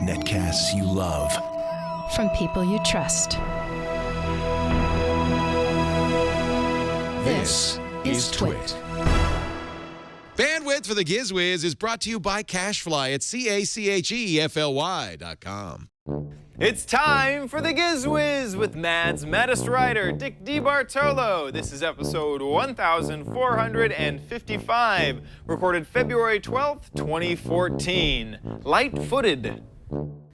Netcasts you love. From people you trust. This is Twit. Bandwidth for the Giz Wiz is brought to you by CashFly at CACHEFLY.com. It's time for the Giz Wiz with Mad's maddest writer, Dick DiBartolo. This is episode 1455, recorded February 12th, 2014. Light-footed.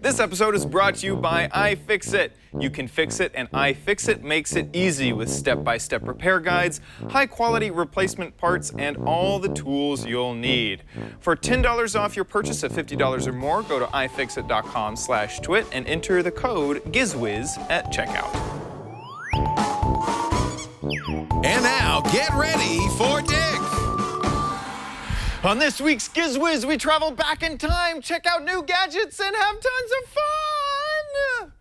This episode is brought to you by iFixit. You can fix it, and iFixit makes it easy with step-by-step repair guides, high-quality replacement parts, and all the tools you'll need. For $10 off your purchase of $50 or more, go to ifixit.com/twit and enter the code GizWiz at checkout. And now, get ready for Dick. On this week's Giz Wiz, we travel back in time, check out new gadgets, and have tons of fun!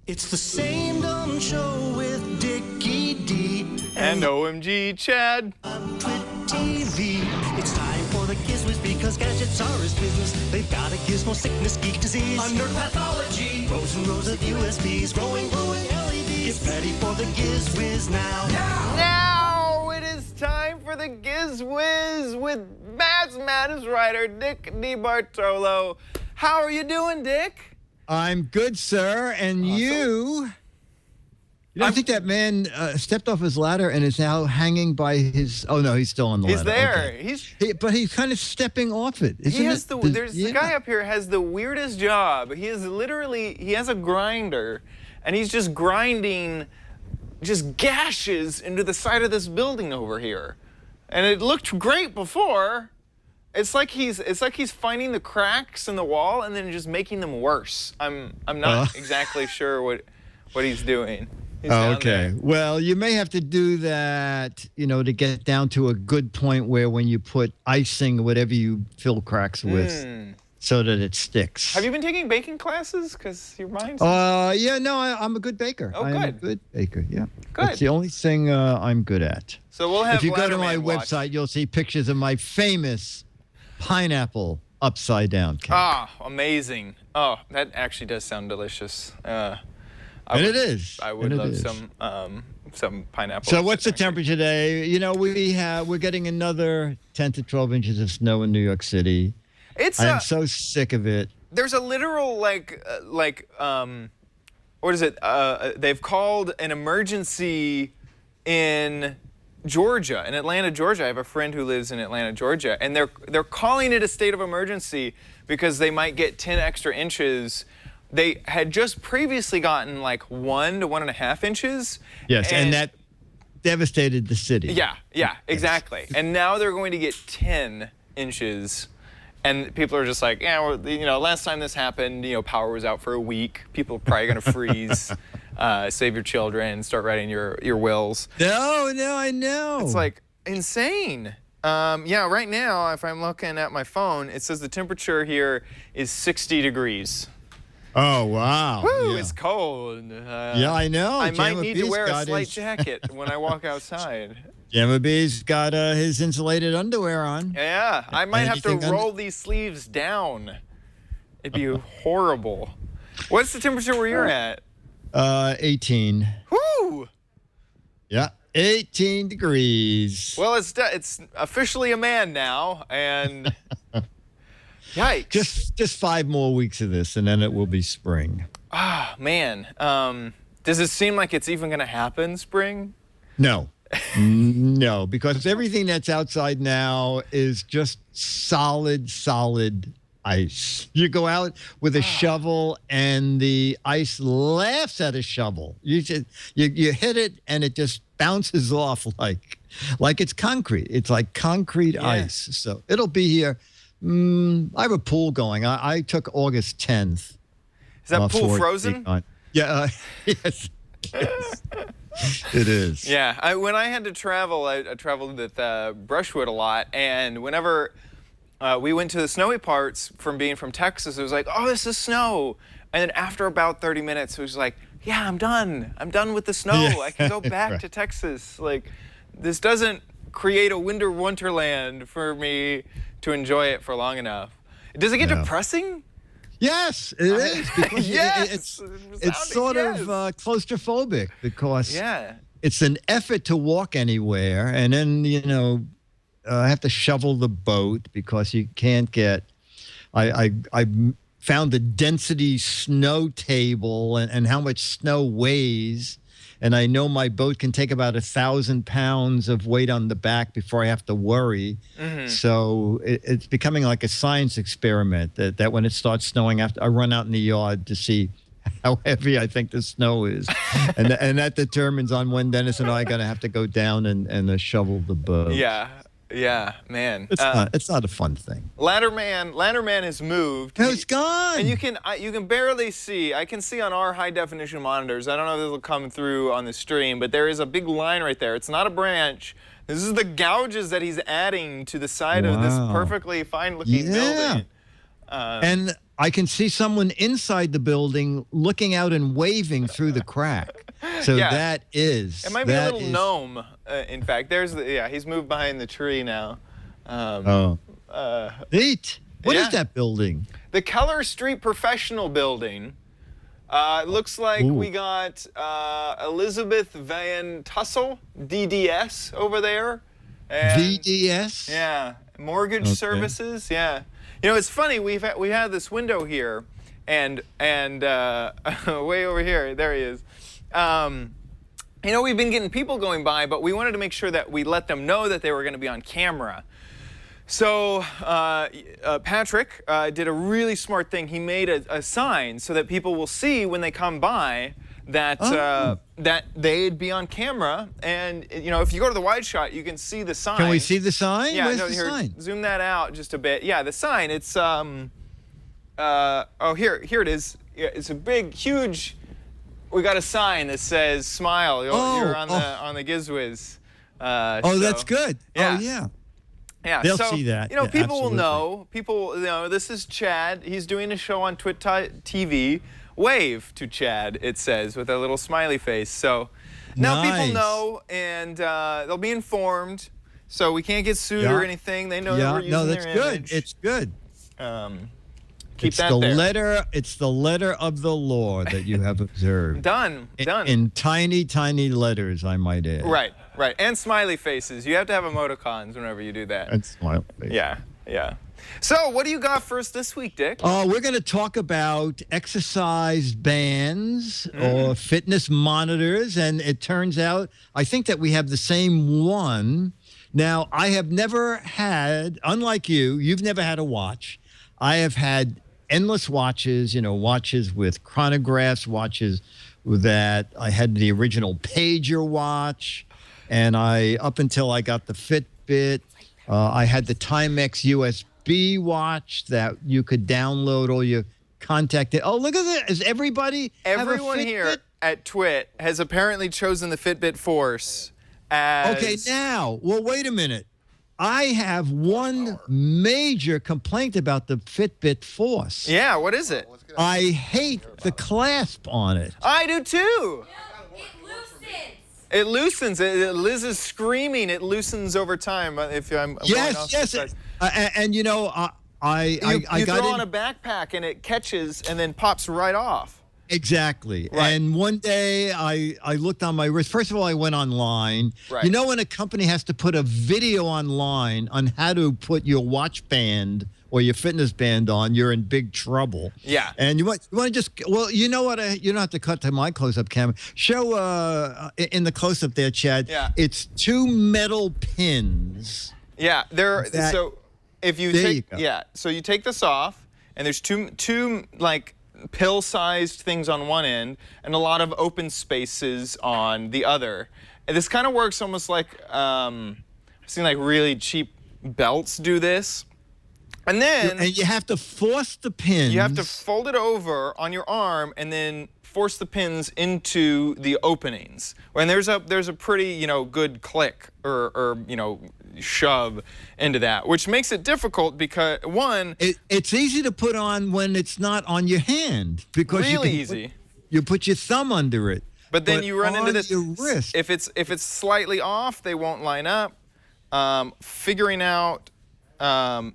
It's the same dumb show with Dickie D And OMG Chad. on Twit TV. It's time for the Giz Wiz because gadgets are his business. They've got a gizmo sickness, geek disease, under pathology, rows and rows of USBs, growing, glowing LEDs. Get ready for the Giz Wiz now. Now it is time for the Giz Wiz with Matt's maddest writer, Dick DiBartolo. How are you doing, Dick? I'm good, sir. And Awesome. you don't think that man stepped off his ladder and is now hanging by his... Oh, no, he's still on the He's ladder. there. Okay. But he's kind of stepping off it. He has it? the guy up here has the weirdest job. He has a grinder, and he's just grinding just gashes into the side of this building over here. And it looked great before. It's like he's finding the cracks in the wall and then just making them worse. I'm not exactly sure what he's doing. He's down Okay. there. Well, you may have to do that, to get down to a good point where when you put icing, whatever you fill cracks with, so that it sticks. Have you been taking baking classes? Because your mind's I'm a good baker. Oh, I'm a good. good baker, yeah. Good. That's the only thing I'm good at. So we'll have If you go to my Letterman watch. website, you'll see pictures of my famous pineapple upside down cake. Ah, amazing. Oh, that actually does sound delicious. And it is. I would And it love is. some pineapple. So what's the temperature today? We're getting another 10 to 12 inches of snow in New York City. It's I'm so sick of it. there's a literal what is it? They've called an emergency in Georgia, in Atlanta, Georgia. I have a friend who lives in Atlanta, Georgia, and they're calling it a state of emergency because they might get 10 extra inches. They had just previously gotten like 1 to 1.5 inches. Yes, and that devastated the city. Yeah, exactly. And now they're going to get 10 inches. And people are just like, last time this happened, power was out for a week. People are probably going to freeze, save your children, start writing your wills. No, I know. It's like insane. Right now, if I'm looking at my phone, it says the temperature here is 60 degrees. Oh, wow. Woo, Yeah. it's cold. Yeah, I know. I might Jamma need to B's wear a got slight his- jacket when I walk outside. Jamma B's got his insulated underwear on. Yeah, I might have to Anything roll these sleeves down. It'd be horrible. What's the temperature where you're at? 18. Woo! Yeah, 18 degrees. Well, it's officially a man now, and yikes. Just 5 more weeks of this, and then it will be spring. Ah, man. Does it seem like it's even going to happen, spring? No. No, because everything that's outside now is just solid ice. You go out with a shovel and the ice laughs at a shovel. You hit it and it just bounces off like it's concrete. It's like concrete ice. So it'll be here. I have a pool going. I took August 10th. Is that pool for it to frozen? be on. Yeah, yes. It is. Yeah, when I had to travel, I traveled with Brushwood a lot, and whenever we went to the snowy parts from being from Texas, it was like, oh, this is snow. And then after about 30 minutes, it was like, yeah, I'm done. I'm done with the snow. Yeah. I can go back to Texas. Like, this doesn't create a winter wonderland for me to enjoy it for long enough. Does it get Yeah. depressing? Yes, it is. Because Yes, it's sort yes. of claustrophobic because Yeah. it's an effort to walk anywhere, and then I have to shovel the boat because you can't get. I found the density snow table and how much snow weighs, and I know my boat can take about 1,000 pounds of weight on the back before I have to worry. So it's becoming like a science experiment that when it starts snowing, I run out in the yard to see how heavy I think the snow is, and that determines on when Dennis and I are going to have to go down and shovel the boat. Yeah, man. It's not a fun thing. Lanterman has moved. No, it's gone. And you can barely see. I can see on our high definition monitors. I don't know if this will come through on the stream, but there is a big line right there. It's not a branch. This is the gouges that he's adding to the side of this perfectly fine looking building. And I can see someone inside the building looking out and waving through the crack. So Yeah. it might be a little gnome. In fact, he's moved behind the tree now. Neat. What is yeah. that building? The Keller Street Professional Building. It looks like we got Elizabeth Van Tussle, DDS, over there. And, VDS? Yeah, mortgage services. Yeah, it's funny. We had this window here, and way over here. There he is. We've been getting people going by, but we wanted to make sure that we let them know that they were going to be on camera. So Patrick did a really smart thing. He made a sign so that people will see when they come by that that they'd be on camera. And if you go to the wide shot, you can see the sign. Can we see the sign? Yeah, Where's no, the here, sign? zoom that out just a bit. Yeah, the sign. It's here it is. Yeah, it's a big, huge. We got a sign that says "Smile." You're on the Giz Wiz. That's good. Yeah. Oh yeah. Yeah, They'll so, see that. people absolutely. will know. People, this is Chad. He's doing a show on Twit TV. Wave to Chad, it says, with a little smiley face. So now people know, and they'll be informed. So we can't get sued or anything. They know that we're using that's their good. image. It's good. Keep it's that the there. letter. It's the letter of the law that you have observed. Done. In tiny, tiny letters, I might add. Right. And smiley faces. You have to have emoticons whenever you do that. And smiley face. Yeah. So, what do you got for us this week, Dick? We're going to talk about exercise bands or fitness monitors, and it turns out I think that we have the same one. Now, I have never had, unlike you've never had a watch. I have had endless watches, watches with chronographs, watches that I had the original pager watch, and up until I got the Fitbit, I had the Timex USB watch that you could download all your contact. Oh, look at that. Is everyone here at Twit has apparently chosen the Fitbit Force as... Okay, now, well, wait a minute. I have one major complaint about the Fitbit Force. Yeah, what is it? I hate the clasp on it. I do too. It loosens. It loosens. Liz is screaming. It loosens over time. If I'm Yes. And you got throw on a backpack and it catches and then pops right off. Exactly. Right. And one day I looked on my wrist. First of all, I went online. Right. When a company has to put a video online on how to put your watch band or your fitness band on, you're in big trouble. Yeah. And you want to just, you know what? You don't have to cut to my close-up camera. Show in the close-up there, Chad. Yeah. It's two metal pins. Yeah. So if you so you take this off, and there's two like pill-sized things on one end and a lot of open spaces on the other. And this kind of works almost like I've seen like really cheap belts do this. And then you have to force the pins. You have to fold it over on your arm and then force the pins into the openings. And there's a pretty, good click or shove into that, which makes it difficult because it's easy to put on when it's not on your hand because really easy. You put your thumb under it. But then you run into this. Your wrist. If it's slightly off, they won't line up. Figuring out I'm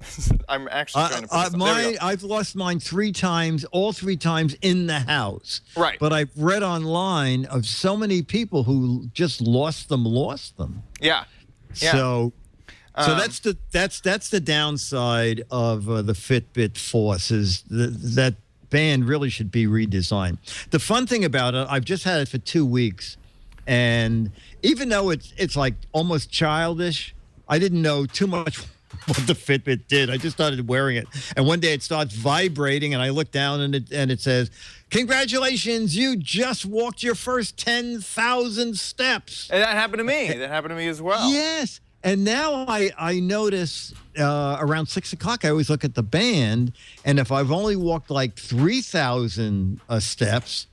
actually trying to put this up. There we go. I've lost mine 3 times, all 3 times in the house. Right. But I've read online of so many people who just lost them. Yeah. So that's the downside of the Fitbit Force is that band really should be redesigned. The fun thing about it, I've just had it for 2 weeks, and even though it's like almost childish, I didn't know too much what the Fitbit did. I just started wearing it, and one day it starts vibrating, and I look down and it says, "Congratulations, you just walked your first 10,000 steps." And that happened to me. That happened to me as well. Yes. And now I notice around 6 o'clock, I always look at the band, and if I've only walked like 3,000 steps,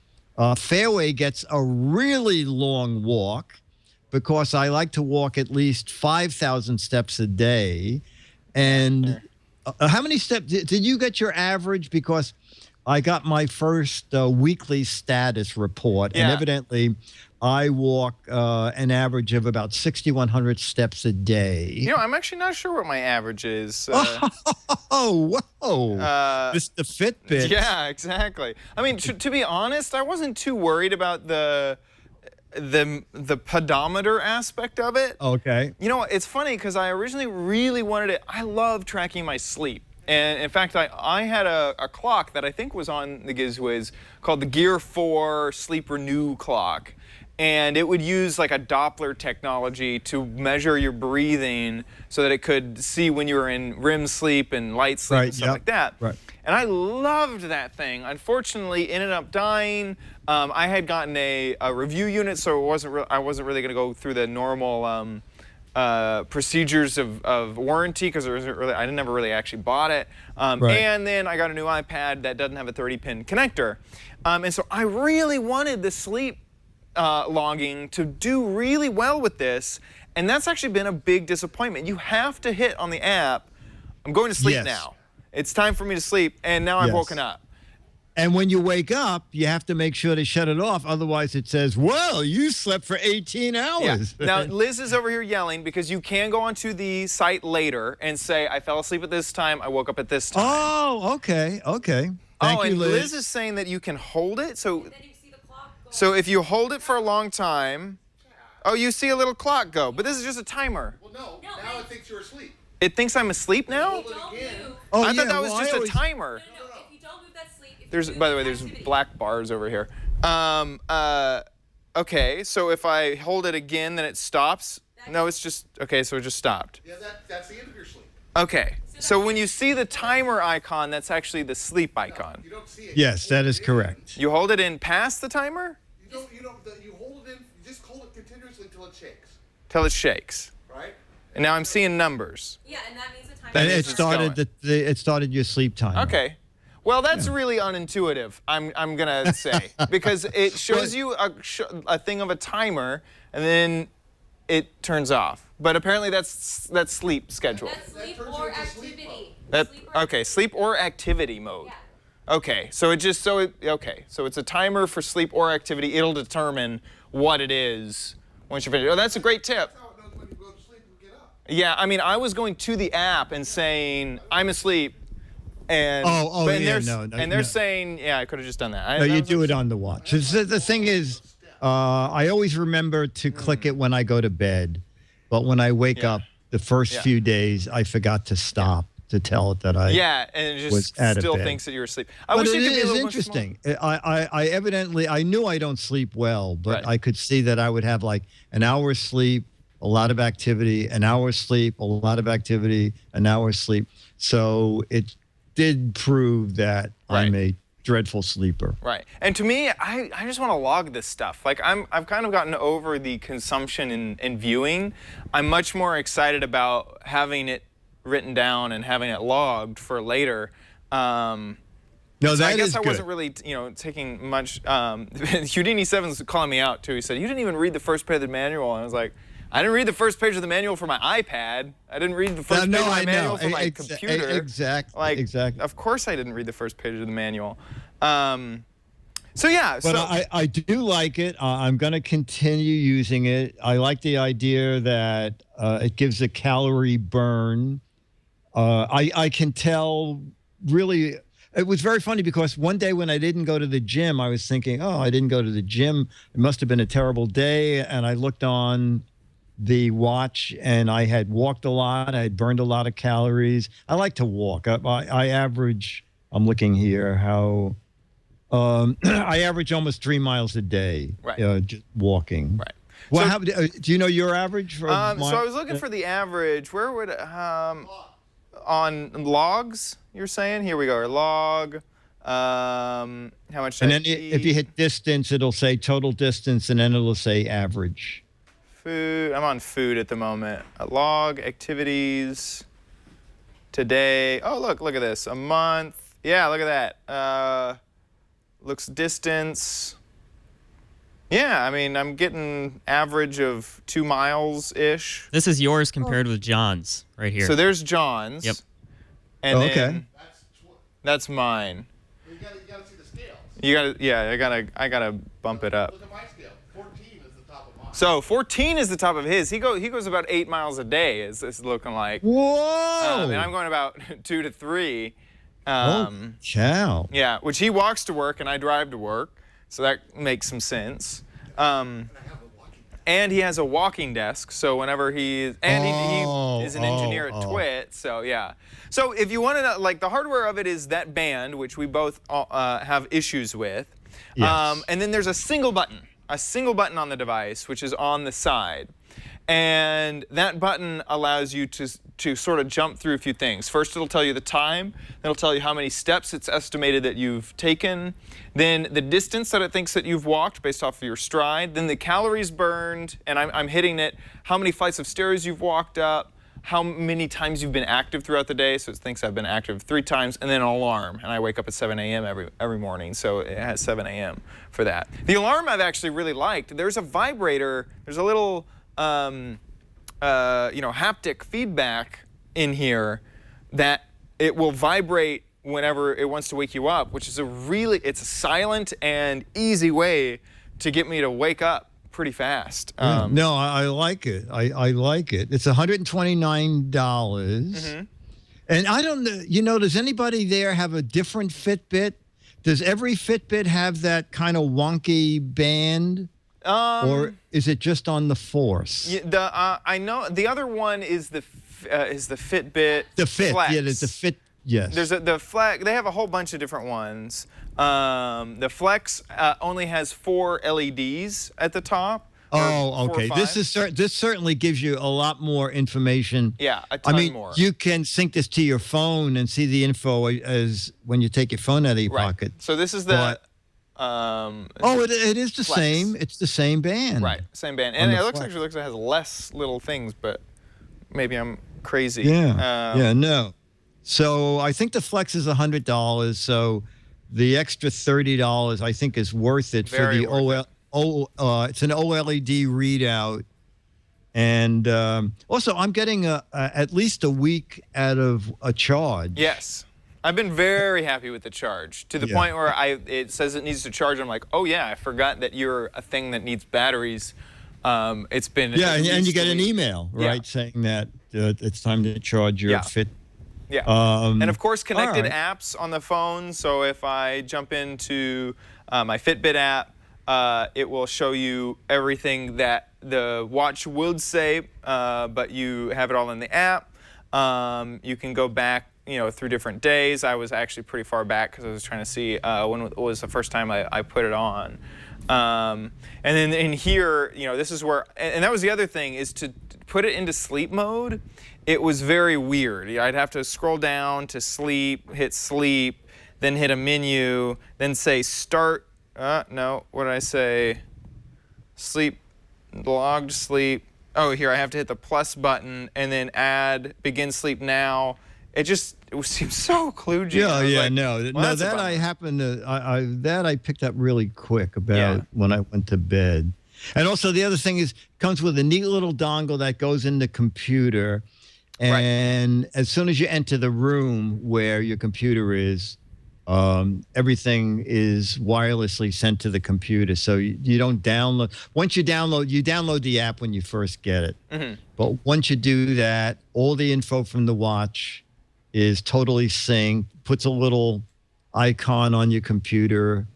Fairway gets a really long walk because I like to walk at least 5,000 steps a day. And how many steps did you get your average? Because I got my first weekly status report, and evidently I walk an average of about 6,100 steps a day. You know, I'm actually not sure what my average is. Oh, whoa. The Fitbit. Yeah, exactly. I mean, to be honest, I wasn't too worried about the pedometer aspect of it. Okay. You know, it's funny because I originally really wanted it. I love tracking my sleep. And in fact, I had a clock that I think was on the Giz Wiz called the Gear 4 Sleep Renew clock. And it would use like a Doppler technology to measure your breathing so that it could see when you were in REM sleep and light sleep and stuff like that. Right. And I loved that thing. Unfortunately, it ended up dying. I had gotten a review unit, so I wasn't really going to go through the normal procedures of warranty because I never really actually bought it. And then I got a new iPad that doesn't have a 30-pin connector. And so I really wanted the sleep logging to do really well with this, and that's actually been a big disappointment. You have to hit on the app, I'm going to sleep now. It's time for me to sleep, and now I've woken up. And when you wake up, you have to make sure to shut it off. Otherwise, it says, well, you slept for 18 hours. Yeah. Now, Liz is over here yelling because you can go onto the site later and say, I fell asleep at this time, I woke up at this time. Oh, okay, okay. Thank you, and Liz. Liz is saying that you can hold it. So if you hold it for a long time, you see a little clock go. But this is just a timer. Well, no, now it thinks you're asleep. It thinks I'm asleep now? I thought that was just a timer. No, if you don't move that sleep. By the way, there's black bars over here. Okay, so if I hold it again, then it stops. No, it's just, okay, so it just stopped. Yeah, that's the end of your sleep. Okay, so when you see the timer icon, that's actually the sleep icon. You don't see it. Yes, that is correct. You hold it in past the timer? You hold it in, you just hold it continuously until it shakes. Till it shakes. Right? And now I'm seeing numbers. Yeah, and that means the timer. And means it started your sleep time. Okay. Well, that's really unintuitive, I'm gonna say, because it shows you a thing of a timer, and then it turns off. But apparently that's sleep schedule. That's sleep or activity. Sleep or activity mode. Yeah. Okay, so it's a timer for sleep or activity. It'll determine what it is once you're finished. Oh, that's a great tip. That's how it knows when you go to sleep and get up. Yeah, I mean, I was going to the app and saying I'm asleep. And they're saying, I could have just done that. No, you do it on the watch. The thing is, I always remember to click it when I go to bed, but when I wake up, the first few days, I forgot to stop to tell it that I and it was just out of still bed. thinks that you're asleep. I But wish it it could be a is little interesting. I knew I don't sleep well, but I could see that I would have like an hour's sleep, a lot of activity, an hour's sleep, a lot of activity, an hour's sleep. So it did prove that I'm a dreadful sleeper. Right. And to me, I just want to log this stuff. Like I've kind of gotten over the consumption and viewing. I'm much more excited about having it written down and having it logged for later. No, so that I guess is I good. wasn't really, taking much. Houdini7's calling me out too. He said, "You didn't even read the first page of the manual." And I was like, I didn't read the first page of the manual for my iPad. I didn't read the first page of the manual for my computer. Exactly. Exactly. Of course I didn't read the first page of the manual. But I do like it. I'm going to continue using it. I like the idea that it gives a calorie burn. I can tell really. It was very funny because one day when I didn't go to the gym, I was thinking, oh, I didn't go to the gym. It must have been a terrible day. And I looked on the watch and I had walked a lot. I had burned a lot of calories. I like to walk. I average, I'm looking here, how I average almost 3 miles a day, just walking. Right. Well, So- how, do you know your average? So I was looking for the average. Where would on logs? You're saying? Here we go. Log. How much? And did then I if you eat? hit distance, it'll say total distance, and then it'll say average. Food. I'm on food at the moment. Log activities. Today. Oh, look at this. A month. Yeah, look at that. Looks distance. Yeah, I mean, I'm getting average of 2 miles-ish. This is yours compared with John's right here. So there's John's. Yep. And Okay. then that's mine. You gotta see the scales. You gotta, yeah, I gotta bump it up. Look at my scale. 14 is the top of mine. So 14 is the top of his. He goes about 8 miles a day. Is looking like. Whoa! And I'm going about 2 to 3. Oh, cow. Yeah, which he walks to work and I drive to work, so that makes some sense. And he has a walking desk, so whenever he is an engineer at TWIT, so yeah. So if you want to know, like the hardware of it is that band, which we both have issues with. Yes. And then there's a single button on the device, which is on the side. And that button allows you to sort of jump through a few things. First, it'll tell you the time. Then it'll tell you how many steps it's estimated that you've taken. Then the distance that it thinks that you've walked based off of your stride. Then the calories burned, and I'm hitting it. How many flights of stairs you've walked up. How many times you've been active throughout the day. So it thinks I've been active 3 times. And then an alarm. And I wake up at 7 a.m. every morning. So it has 7 a.m. for that. The alarm I've actually really liked. There's a vibrator. There's a little haptic feedback in here that it will vibrate whenever it wants to wake you up, which is it's a silent and easy way to get me to wake up pretty fast. No, I like it. I like it. It's $129. Mm-hmm. And I don't know, does anybody there have a different Fitbit? Does every Fitbit have that kind of wonky band? Or is it just on the Force? Yeah, I know the other one is the Fitbit. The Fit, Flex. yeah, there's the Fit. Yes. There's the Flex. They have a whole bunch of different ones. The Flex only has 4 LEDs at the top. Oh, okay. This certainly gives you a lot more information. Yeah, a ton more. You can sync this to your phone and see the info as when you take your phone out of your pocket. So this is the. It is the Flex. same. It's the same band. Right, same band, and the it looks Flex. like it has less little things, but maybe I'm crazy. Yeah. No. So I think the Flex is $100. So the extra $30 I think is worth it for Very the worth it's an OLED readout, and also I'm getting at least a week out of a charge. Yes. I've been very happy with the charge to the point where it says it needs to charge. I'm like, oh yeah, I forgot that you're a thing that needs batteries. It's been and you get an email saying that it's time to charge your Fit. Yeah. And of course, connected apps on the phone. So if I jump into my Fitbit app, it will show you everything that the watch would say, but you have it all in the app. You can go back through different days. I was actually pretty far back because I was trying to see when was the first time I put it on. And then in here, this is where, and that was the other thing, is to put it into sleep mode. It was very weird. I'd have to scroll down to sleep, hit sleep, then hit a menu, then say start. No, what did I say? Sleep, logged sleep. Oh, here, I have to hit the plus button and then add begin sleep now. It seems so kludgy. That I happened to, I picked up really quick about when I went to bed. And also the other thing is, comes with a neat little dongle that goes in the computer. And as soon as you enter the room where your computer is, everything is wirelessly sent to the computer. So you don't download. Once you download the app when you first get it. Mm-hmm. But once you do that, all the info from the watch is totally synced, puts a little icon on your computer.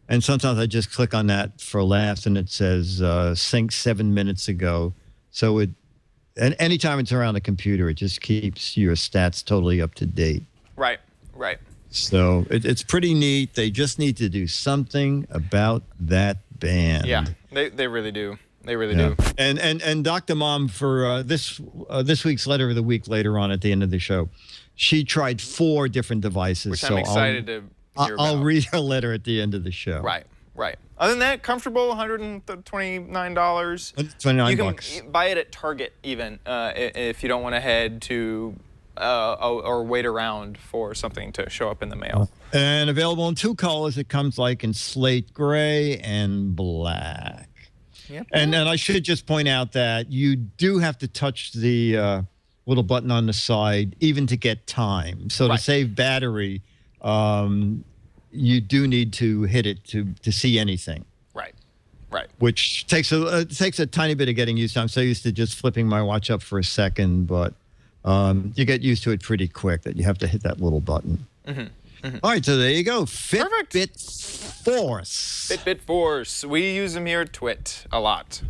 And sometimes I just click on that for laughs and it says sync 7 minutes ago. So and anytime it's around the computer, it just keeps your stats totally up to date. Right. So it's pretty neat. They just need to do something about that band. Yeah, they really do. They really do. And Dr. Mom, for this week's letter of the week later on at the end of the show, she tried 4 different devices. Which I'm excited to hear about. I'll read her letter at the end of the show. Right. Other than that, comfortable, $129. $29. You can buy it at Target even if you don't want to head to or wait around for something to show up in the mail. And available in 2 colors. It comes like in slate gray and black. Yep. And I should just point out that you do have to touch the little button on the side even to get time. So to save battery, you do need to hit it to see anything. Right. Which takes a tiny bit of getting used to. I'm so used to just flipping my watch up for a second, but you get used to it pretty quick that you have to hit that little button. All right, so there you go. Fitbit Force. Fitbit Force. We use them here at Twit a lot.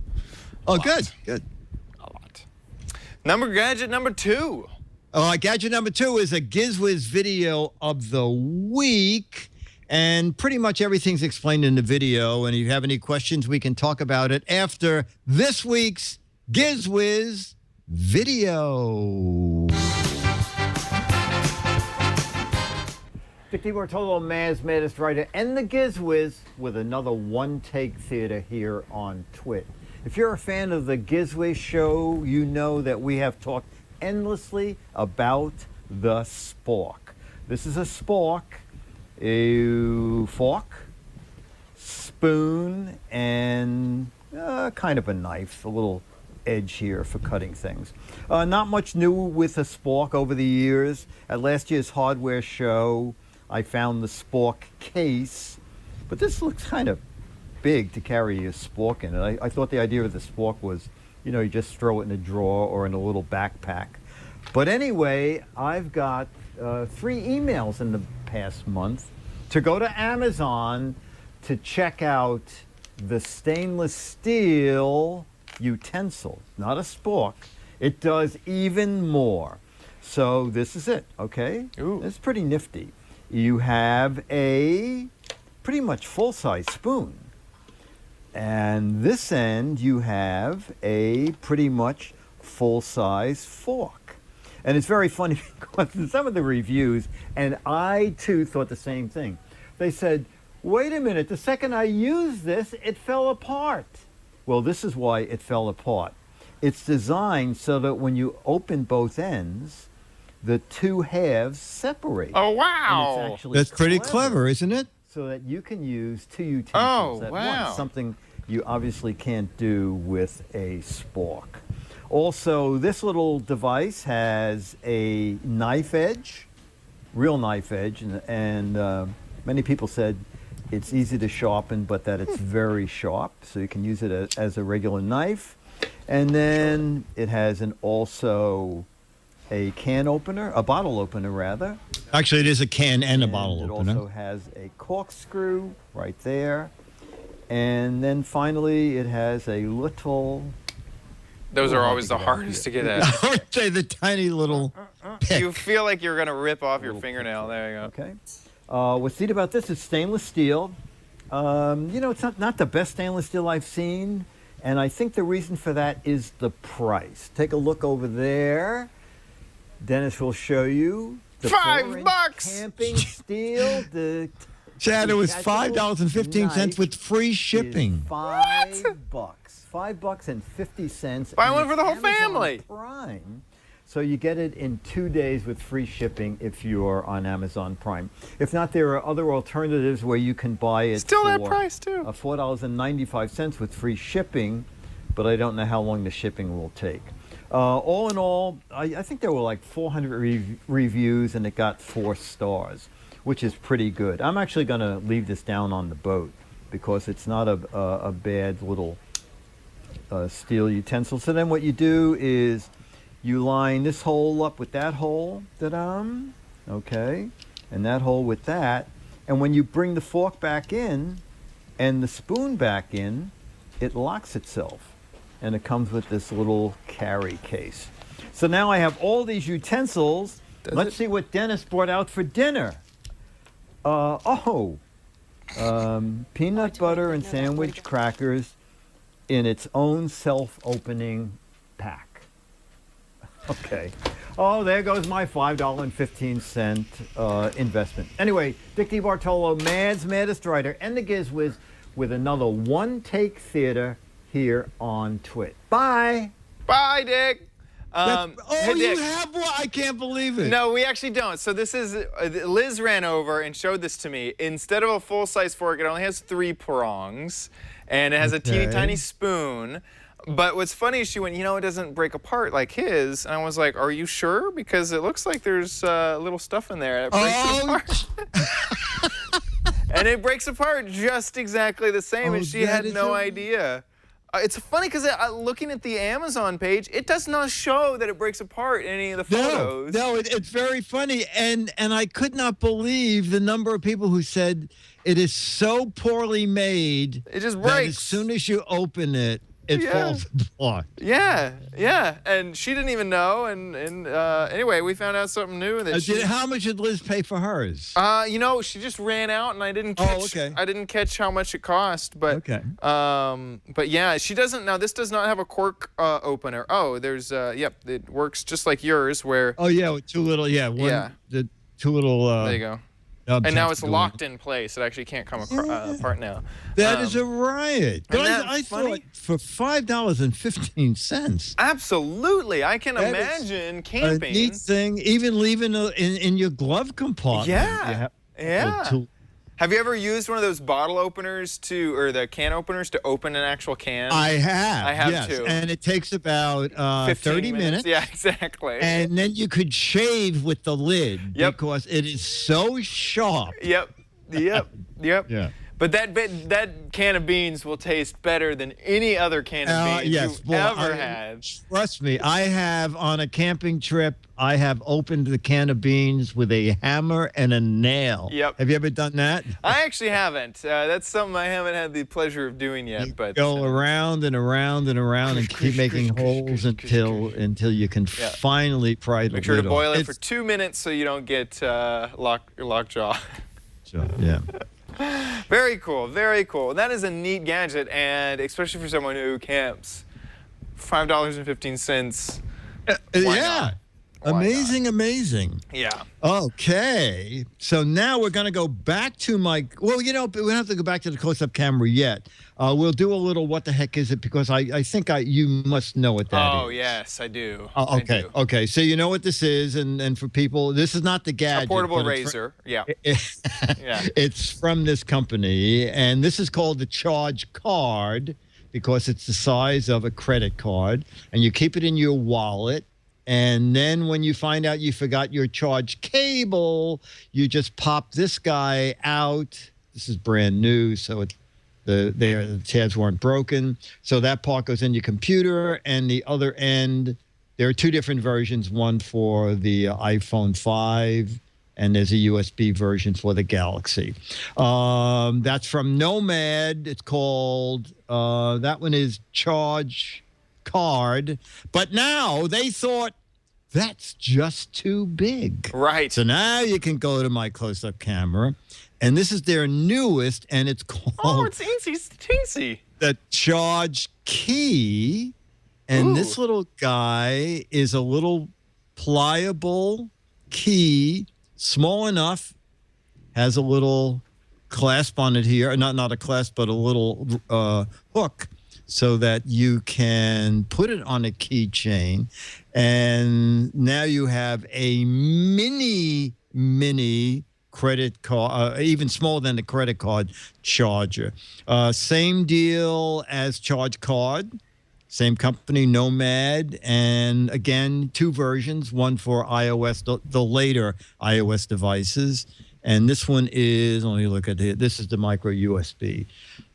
Good. A lot. Gadget number 2. Gadget number 2 is a Giz Wiz video of the week. And pretty much everything's explained in the video. And if you have any questions, we can talk about it after this week's Giz Wiz video. Dick Bartolo, Man's Maddest Writer, and the Giz Wiz with another one-take theater here on Twit. If you're a fan of the Giz Wiz show, you know that we have talked endlessly about the spork. This is a spork, a fork, spoon, and kind of a knife, a little edge here for cutting things. Not much new with a spork over the years. At last year's hardware show, I found the spork case, but this looks kind of big to carry a spork in it. I thought the idea of the spork was, you just throw it in a drawer or in a little backpack. But anyway, I've got 3 emails in the past month to go to Amazon to check out the stainless steel utensil, not a spork. It does even more. So this is it, okay? Ooh. It's pretty nifty. You have a pretty much full-size spoon. And this end, you have a pretty much full-size fork. And it's very funny because in some of the reviews, and I too thought the same thing, they said, wait a minute, the second I used this, it fell apart. Well, this is why it fell apart. It's designed so that when you open both ends, the 2 halves separate. Oh, wow. And it's actually That's pretty clever, isn't it? So that you can use 2 utensils at wow. once, something you obviously can't do with a spork. Also, this little device has a knife edge, real knife edge, and many people said it's easy to sharpen, but that it's very sharp, so you can use it as a regular knife. And then it has also a can opener, a bottle opener rather. Actually, it is a can and a bottle opener. It also has a corkscrew right there. And then finally, it has a little... Those are always the hardest to get at. I would say the tiny little pick. You feel like you're going to rip off your fingernail. There you go. Okay. What's neat about this is stainless steel. It's not the best stainless steel I've seen. And I think the reason for that is the price. Take a look over there. Dennis will show you. The $5! Camping steel. Chad, it was $5.15 with free shipping. $5. $5.50. Buy one for the whole Amazon family. Prime. So you get it in 2 days with free shipping if you're on Amazon Prime. If not, there are other alternatives where you can buy it Still for that price, too. $4.95 with free shipping, but I don't know how long the shipping will take. All in all, I think there were like 400 reviews, and it got 4 stars, which is pretty good. I'm actually going to leave this down on the boat because it's not a bad little steel utensil. So then what you do is You line this hole up with that hole, okay, and that hole with that. And when you bring the fork back in and the spoon back in, it locks itself. And it comes with this little carry case. So now I have all these utensils. Let's see what Dennis brought out for dinner. Peanut butter and sandwich crackers in its own self-opening pack. Okay. Oh, there goes my $5.15 investment. Anyway, Dick DeBartolo, Mad's Maddest Writer, and the Giz Wiz with another one-take theater here on Twit. Bye. Bye, Dick. Oh, hey, you Dick. have one? I can't believe it. No, we actually don't. So this is, Liz ran over and showed this to me. Instead of a full-size fork, it only has 3 prongs, and it has a teeny tiny spoon. But what's funny is she went, it doesn't break apart like his. And I was like, are you sure? Because it looks like there's little stuff in there. It breaks it apart. And it breaks apart just exactly the same, and she had no idea. It's funny because looking at the Amazon page, it does not show that it breaks apart in any of the photos. No, it's very funny, and I could not believe the number of people who said it is so poorly made. It just that breaks. as soon as you open it, it falls apart. Yeah, and she didn't even know. And anyway, we found out something new that How much did Liz pay for hers? She just ran out, and I didn't catch. I didn't catch how much it cost, but but yeah, she doesn't. Now this does not have a cork opener. Oh, there's it works just like yours, where. Oh yeah, with 2 little the 2 little. There you go. And now it's locked in place. It actually can't come apart now. That is a riot. But I thought for $5.15. Absolutely. I can imagine camping. A neat thing, even leaving in your glove compartment. Yeah. Have you ever used one of those bottle openers or the can openers to open an actual can? I have. I have too. And it takes about 30 minutes. Yeah, exactly. And then you could shave with the lid because it is so sharp. Yep. Yeah. But that can of beans will taste better than any other can of beans you've ever had. Trust me, I have on a camping trip, I have opened the can of beans with a hammer and a nail. Yep. Have you ever done that? I actually haven't. That's something I haven't had the pleasure of doing yet. But go around and around and around and keep making holes until you can finally pry the lid off. Make sure to boil it for 2 minutes so you don't get lockjaw. Sure, yeah. Very cool, very cool. That is a neat gadget, and especially for someone who camps, $5.15. Why not? Amazing. Yeah. Okay. So now we're going to go back to we don't have to go back to the close-up camera yet. We'll do a little what the heck is it, because I think you must know what that is. Oh, yes, I do. Okay. I do. Okay. So you know what this is, and for people, this is not the gadget. A portable razor. Yeah. It's from this company, and this is called the Charge Card because it's the size of a credit card, and you keep it in your wallet. And then when you find out you forgot your charge cable, you just pop this guy out. This is brand new, so the tabs weren't broken. So that part goes in your computer, and the other end, there are 2 different versions, one for the iPhone 5, and there's a USB version for the Galaxy. That's from Nomad. It's called, that one is Charge Card, but now they thought that's just too big. Right. So now you can go to my close-up camera, and this is their newest, and it's called... Oh, it's teensy. The Charge Key, and this little guy is a little pliable key, small enough, has a little clasp on it here, not a clasp, but a little hook, so that you can put it on a keychain. And now you have a mini credit card, even smaller than the credit card charger. Same deal as Charge Card, same company, Nomad. And again, 2 versions, one for iOS, the later iOS devices. And this one is, let me look at it. This is the micro USB.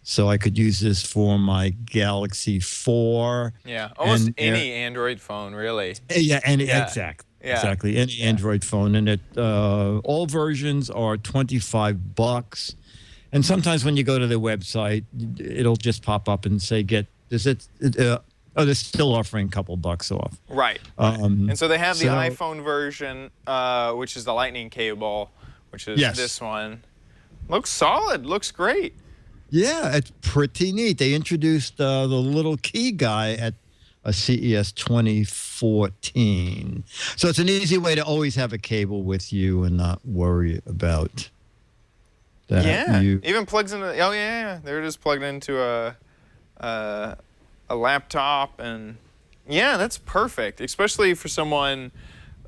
So I could use this for my Galaxy 4. Yeah, almost And, any Android phone, really. Yeah, Yeah. exactly. Any Android phone, and all versions are $25. And sometimes when you go to their website, it'll just pop up and say, "Get this." They're still offering a couple bucks off. Right. And so they have the iPhone version, which is the Lightning cable, which is this one. Looks solid. Looks great. Yeah, it's pretty neat. They introduced the little key guy at CES 2014. So it's an easy way to always have a cable with you and not worry about that. Yeah, even plugs into. Oh yeah, they're just plugged into a laptop, and yeah, that's perfect, especially for someone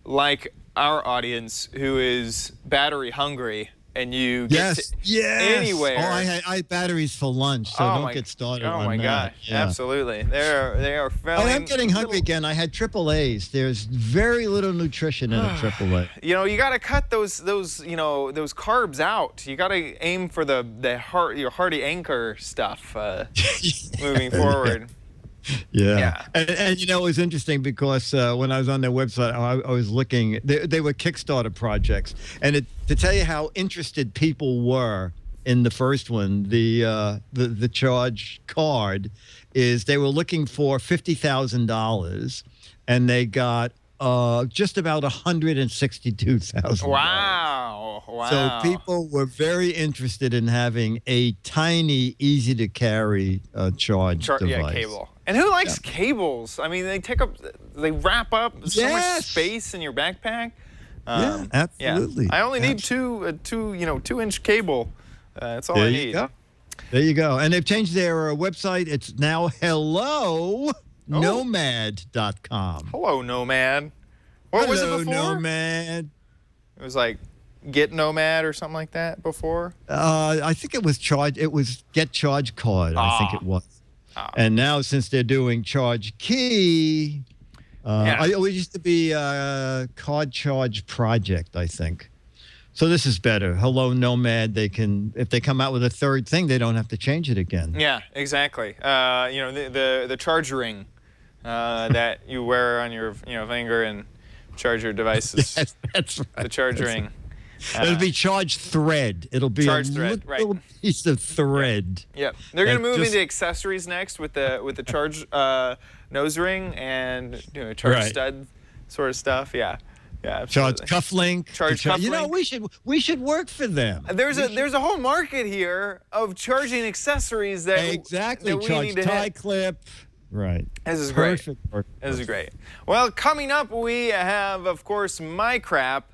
like our audience who is battery hungry. And you get anywhere. Oh, I had batteries for lunch, so don't get started on that. Oh my gosh, absolutely. They are filling. I'm getting hungry again. I had AAAs. There's very little nutrition in a AAA. You know, you got to cut those carbs out. You got to aim for your hearty anchor stuff moving forward. Yeah. And you know, it was interesting because when I was on their website, I was looking, they were Kickstarter projects. And to tell you how interested people were in the first one, the charge card, is they were looking for $50,000 and they got just about $162,000. Wow. So people were very interested in having a tiny, easy to carry charge device. Yeah, cable. And who likes cables? I mean, they wrap up so much space in your backpack. Yeah, absolutely. Yeah. I only need two 2-inch cable. That's all I need. There you go. And they've changed their website. It's now hellonomad.com. Hello, Nomad. What was it before? Nomad. It was like Get Nomad or something like that before. I think it was Get Charge Card. I think it was. And now, since they're doing Charge Key, it used to be Card Charge Project, I think. So this is better. Hello, Nomad. If they come out with a third thing, they don't have to change it again. Yeah, exactly. The charge ring that you wear on your finger and charge your devices. Yes, that's right. The charge ring. It'll be charge thread. It'll be charge a thread, little piece of thread. Yep. They're going to move into accessories next with the charge nose ring and charge stud sort of stuff. Yeah. Yeah, absolutely. Charge cufflink. Cufflink. You know, we should work for them. There's a whole market here of charging accessories that that we charge need to tie hit. clip. Right. This is great. Perfect. This is great. Well, coming up, we have, of course, My Crap.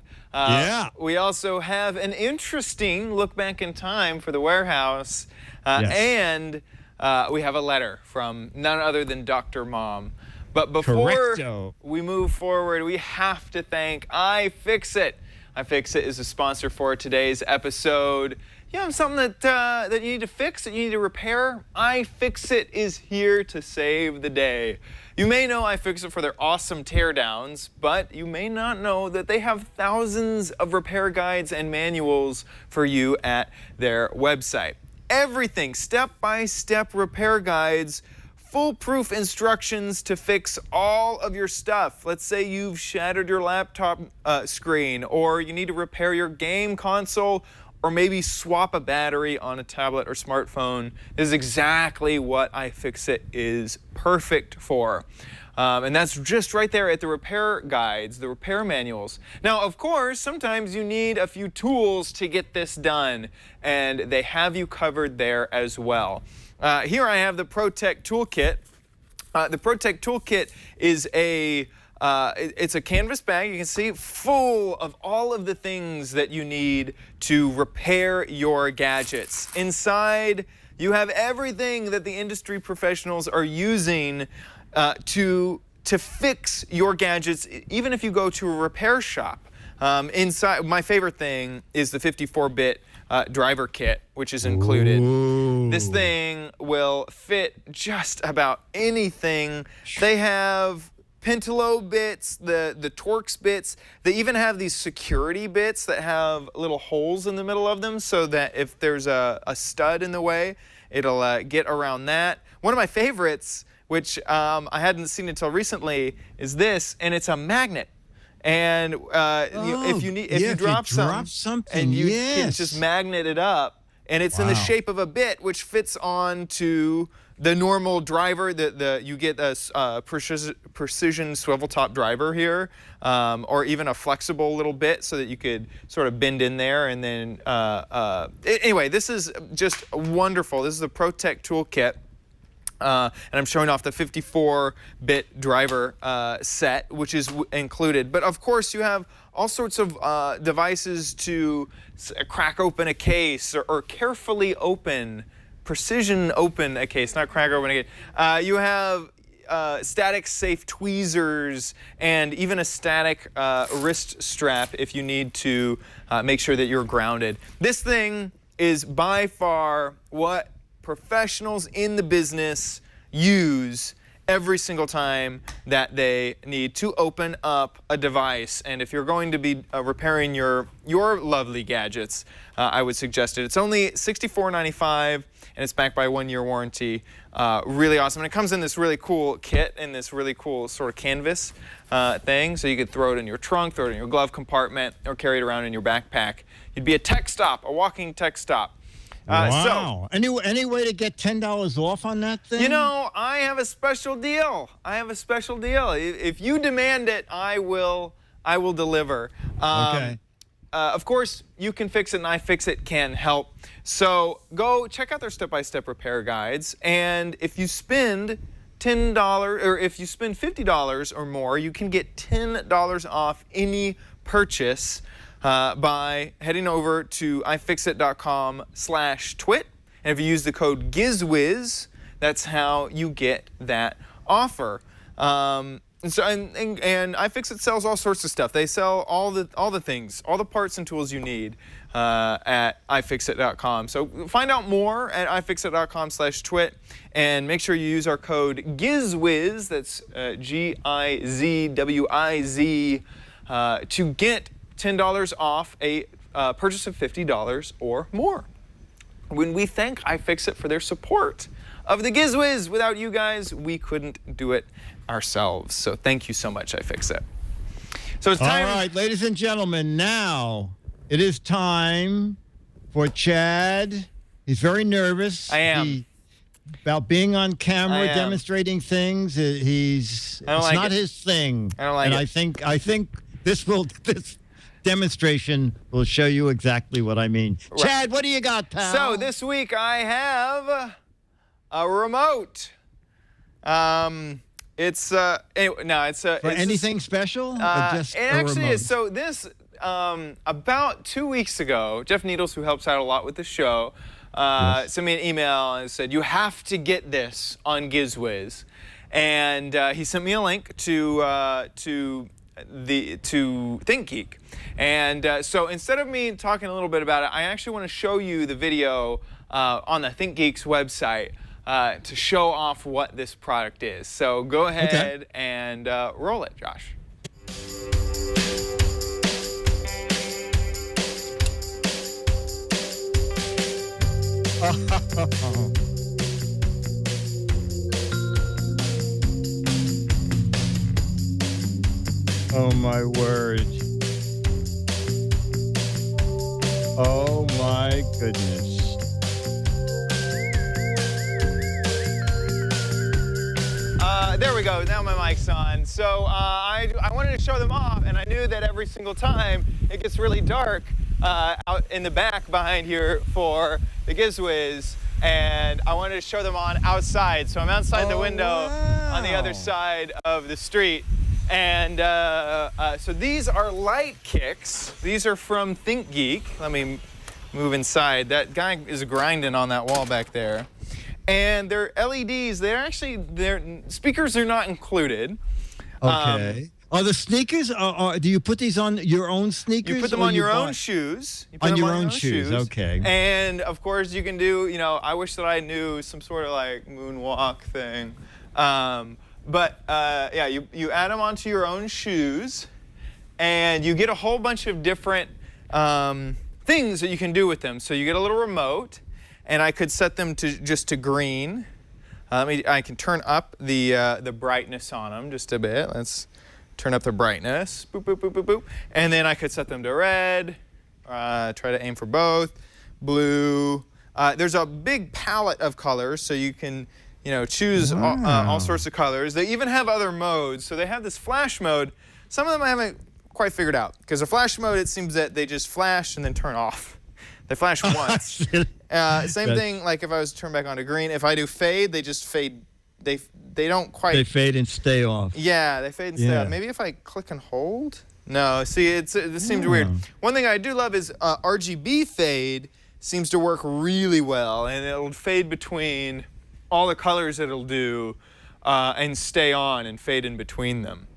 We also have an interesting look back in time for the warehouse. And we have a letter from none other than Dr. Mom. But before we move forward, we have to thank iFixit. iFixit is a sponsor for today's episode. You know, something that you need to fix, that you need to repair? iFixit is here to save the day. You may know iFixit for their awesome teardowns, but you may not know that they have thousands of repair guides and manuals for you at their website. Everything, step-by-step repair guides, foolproof instructions to fix all of your stuff. Let's say you've shattered your laptop screen, or you need to repair your game console, or maybe swap a battery on a tablet or smartphone. This is exactly what iFixit is perfect for. And that's just right there at the repair guides, the repair manuals. Now, of course, sometimes you need a few tools to get this done, and they have you covered there as well. Here I have the ProTech Toolkit. The ProTech Toolkit is it's a canvas bag, you can see, full of all of the things that you need to repair your gadgets. Inside, you have everything that the industry professionals are using to fix your gadgets, even if you go to a repair shop. Inside, my favorite thing is the 54-bit driver kit, which is included. Ooh. This thing will fit just about anything. They have Pentalo bits, the Torx bits. They even have these security bits that have little holes in the middle of them so that if there's a stud in the way, it'll get around that. One of my favorites, which I hadn't seen until recently, is this, and it's a magnet. And if you drop something, and you can just magnet it up, and it's in the shape of a bit, which fits onto the normal driver. You get a precision swivel top driver here, or even a flexible little bit so that you could sort of bend in there. And then anyway, this is just wonderful. This is the ProTech toolkit. And I'm showing off the 54-bit driver set, which is included. But of course, you have all sorts of devices to crack open a case or carefully precision open a case, not crack open a case. You have static safe tweezers and even a static wrist strap if you need to make sure that you're grounded. This thing is by far what professionals in the business use every single time that they need to open up a device. And if you're going to be repairing your lovely gadgets, I would suggest it. It's only $64.95 and it's backed by a 1-year warranty. Really awesome. And it comes in this really cool kit in this really cool sort of canvas thing. So you could throw it in your trunk, throw it in your glove compartment, or carry it around in your backpack. You'd be a tech stop, a walking tech stop. Wow. Any way to get $10 off on that thing? You know, I have a special deal. If you demand it, I will deliver. Okay. Of course, you can fix it, and iFixit can help. So go check out their step-by-step repair guides. And if you spend $10 or if you spend $50 or more, you can get $10 off any purchase. By heading over to ifixit.com/twit. And if you use the code Giz Wiz, that's how you get that offer. And iFixit sells all sorts of stuff. They sell all the things, all the parts and tools you need at ifixit.com. So find out more at ifixit.com/twit and make sure you use our code GizWiz, that's GIZWIZ, to get $10 off a purchase of $50 or more. When we thank iFixit for their support of the Giz Wiz, without you guys, we couldn't do it ourselves. So thank you so much, iFixit. So it's time. All right, ladies and gentlemen, now it is time for Chad. He's very nervous. I am. About being on camera, demonstrating things. It's not his thing. I don't like it. And I think this demonstration will show you exactly what I mean. Right. Chad, what do you got, pal? So this week I have a remote. It's anything special? Or just it actually remote? is. So this about 2 weeks ago, Jeff Needles, who helps out a lot with the show, sent me an email and said, "You have to get this on Giz Wiz," and he sent me a link to ThinkGeek. And so instead of me talking a little bit about it, I actually want to show you the video on the ThinkGeek's website to show off what this product is. So go ahead and roll it, Josh. Oh, my word. Oh, my goodness. There we go. Now my mic's on. So I wanted to show them off, and I knew that every single time it gets really dark out in the back behind here for the Giz Wiz, and I wanted to show them on outside. So I'm outside the window on the other side of the street. And so these are light kicks. These are from ThinkGeek. Let me move inside. That guy is grinding on that wall back there. And they're LEDs. Their speakers are not included. Okay. Are the sneakers? Do you put these on your own sneakers? You put them on your own shoes. On your own shoes. Okay. And of course, you can do. I wish that I knew some sort of like moonwalk thing. But yeah, you add them onto your own shoes, and you get a whole bunch of different things that you can do with them. So you get a little remote, and I could set them to just to green. I can turn up the brightness on them just a bit. Let's turn up the brightness. Boop, boop, boop, boop, boop. And then I could set them to red. Try to aim for both. Blue. There's a big palette of colors, so you can choose all sorts of colors. They even have other modes. So they have this flash mode. Some of them I haven't quite figured out, because the flash mode, it seems that they just flash and then turn off. They flash once. Same thing, like if I was to turn back on to green. If I do fade, they just fade. They don't quite. They fade and stay off. Yeah, they fade and stay off. Maybe if I click and hold. No, see, this seems weird. One thing I do love is RGB fade seems to work really well, and it'll fade between all the colors it'll do, and stay on and fade in between them.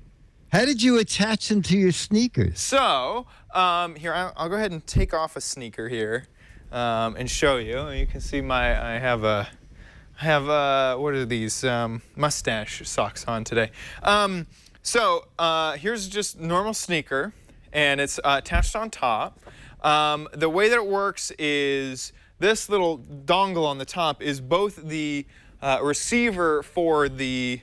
How did you attach them to your sneakers? So here, I'll go ahead and take off a sneaker here and show you. You can see I have what are these mustache socks on today. So here's just normal sneaker, and it's attached on top. The way that it works is this little dongle on the top is both the receiver for the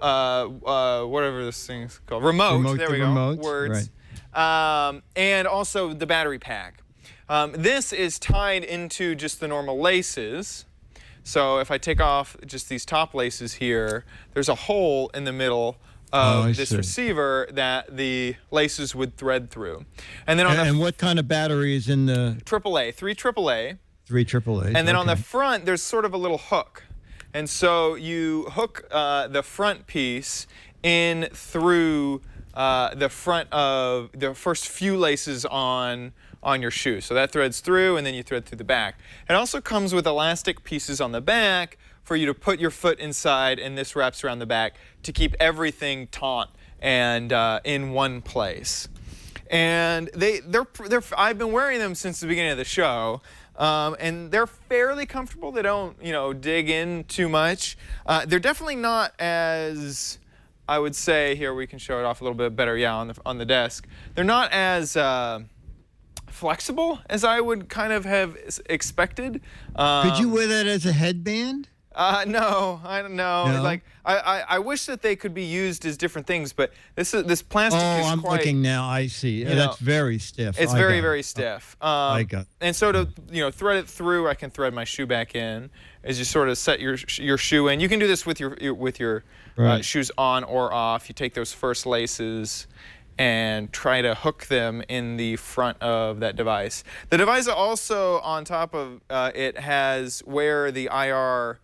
whatever this thing's called, remote. There we go. Remote, words. Right. And also the battery pack. This is tied into just the normal laces. So if I take off just these top laces here, there's a hole in the middle of this receiver that the laces would thread through. And then on what kind of battery is in the AAA? 3 AAA. 3 AAA. And then on the front, there's sort of a little hook. And so you hook the front piece in through the front of the first few laces on your shoe. So that threads through, and then you thread through the back. It also comes with elastic pieces on the back for you to put your foot inside, and this wraps around the back to keep everything taut and in one place. And I've been wearing them since the beginning of the show. And they're fairly comfortable. They don't, dig in too much. They're definitely not as, I would say, here we can show it off a little bit better, on the desk. They're not as flexible as I would kind of have expected. Could you wear that as a headband? No, I don't know. No? Like I wish that they could be used as different things, but this plastic is I'm quite. looking now. I see. That's very stiff. It's very stiff. I got. And so to thread it through, I can thread my shoe back in as you sort of set your shoe in. You can do this with your Right. shoes on or off. You take those first laces and try to hook them in the front of that device. The device also, on top of it, has where the IR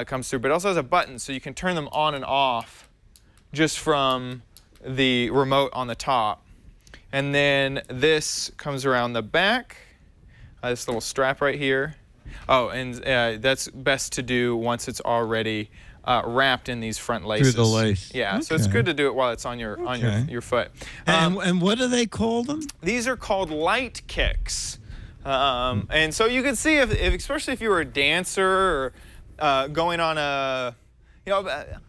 comes through, but it also has a button, so you can turn them on and off just from the remote on the top. And then this comes around the back, this little strap right here. Oh, and that's best to do once it's already wrapped in these front laces. Through the lace. Yeah, Okay. so it's good to do it while it's on your foot. And what do they call them? These are called light kicks. And so you can see, especially if you were a dancer or going on a,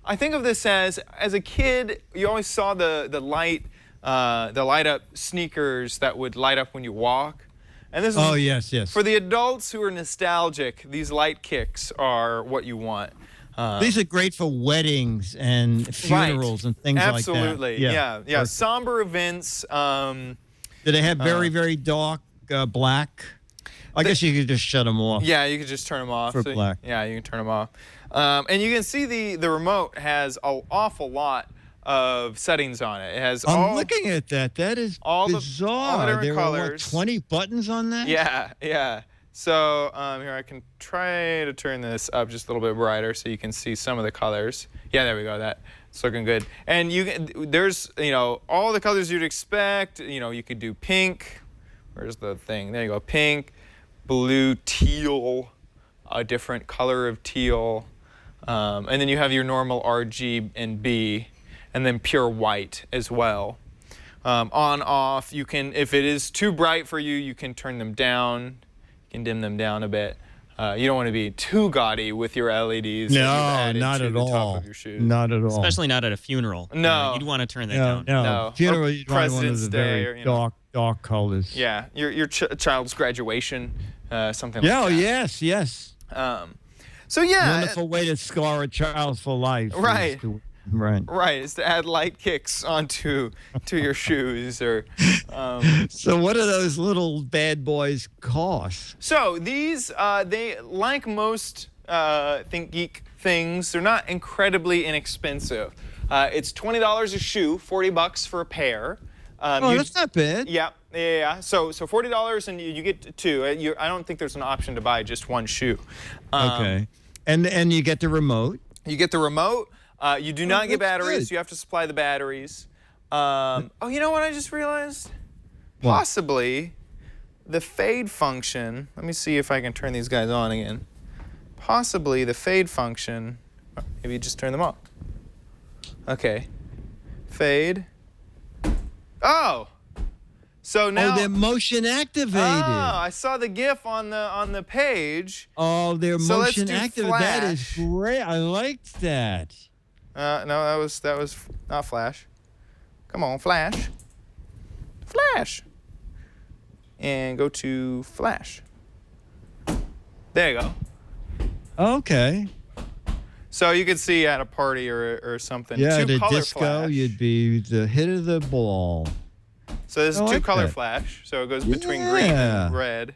I think of this as a kid, you always saw the light up sneakers that would light up when you walk. And this is, yes. For the adults who are nostalgic, these light kicks are what you want. These are great for weddings and funerals and things Absolutely. like that. Yeah. Somber events. Do they have very, very dark black? I guess you could just shut them off. Yeah, you could just turn them off. For black. Yeah, you can turn them off. And you can see the remote has an awful lot of settings on it. It has I'm looking at that. That is all bizarre. The there colors. are 20 buttons on that? Yeah. So here, I can try to turn this up just a little bit brighter so you can see some of the colors. Yeah, there we go. That's looking good. And there's all the colors you'd expect. You could do pink. Where's the thing? There you go. Pink, blue, teal, a different color of teal, and then you have your normal RG and B, and then pure white as well. On, off. You can, if it is too bright for you, you can turn them down. You can dim them down a bit. You don't want to be too gaudy with your LEDs. that you've No, added not to at the top all. of your shoes. Not at all. Especially not at a funeral. No. You'd want to turn that no, down. no. Funeral, Or you'd want one of President's the Day, very or, you know. dark colors. Yeah, your child's graduation, something like Yeah, that. yes. So yeah, Wonderful way to scar a child for life. is Right. Right. right, is to add light kicks onto your shoes or. So what do those little bad boys cost? So these, they like most Think Geek things, they're not incredibly inexpensive. It's $20 a shoe, $40 for a pair. That's not bad. Yeah. So $40 and you get two. I don't think there's an option to buy just one shoe. Okay. And you get the remote. You get the remote. You do not get that's batteries. good. You have to supply the batteries. Oh, you know what I just realized? What? Possibly the fade function. Let me see if I can turn these guys on again. Possibly the fade function. Maybe you just turn them off. Okay. Fade. Oh. So now. Oh, they're motion activated. Oh, I saw the GIF on the page. Oh, they're So let's motion do activated. That is flash. great. I liked that. No, that was not Flash. Come on, Flash. Flash. And go to Flash. There you go. Okay. So you could see at a party or something. Yeah, two at a color disco, flash. you'd be the hit of the ball. So there's I two like color that. flash. So it goes between green Yeah. and red.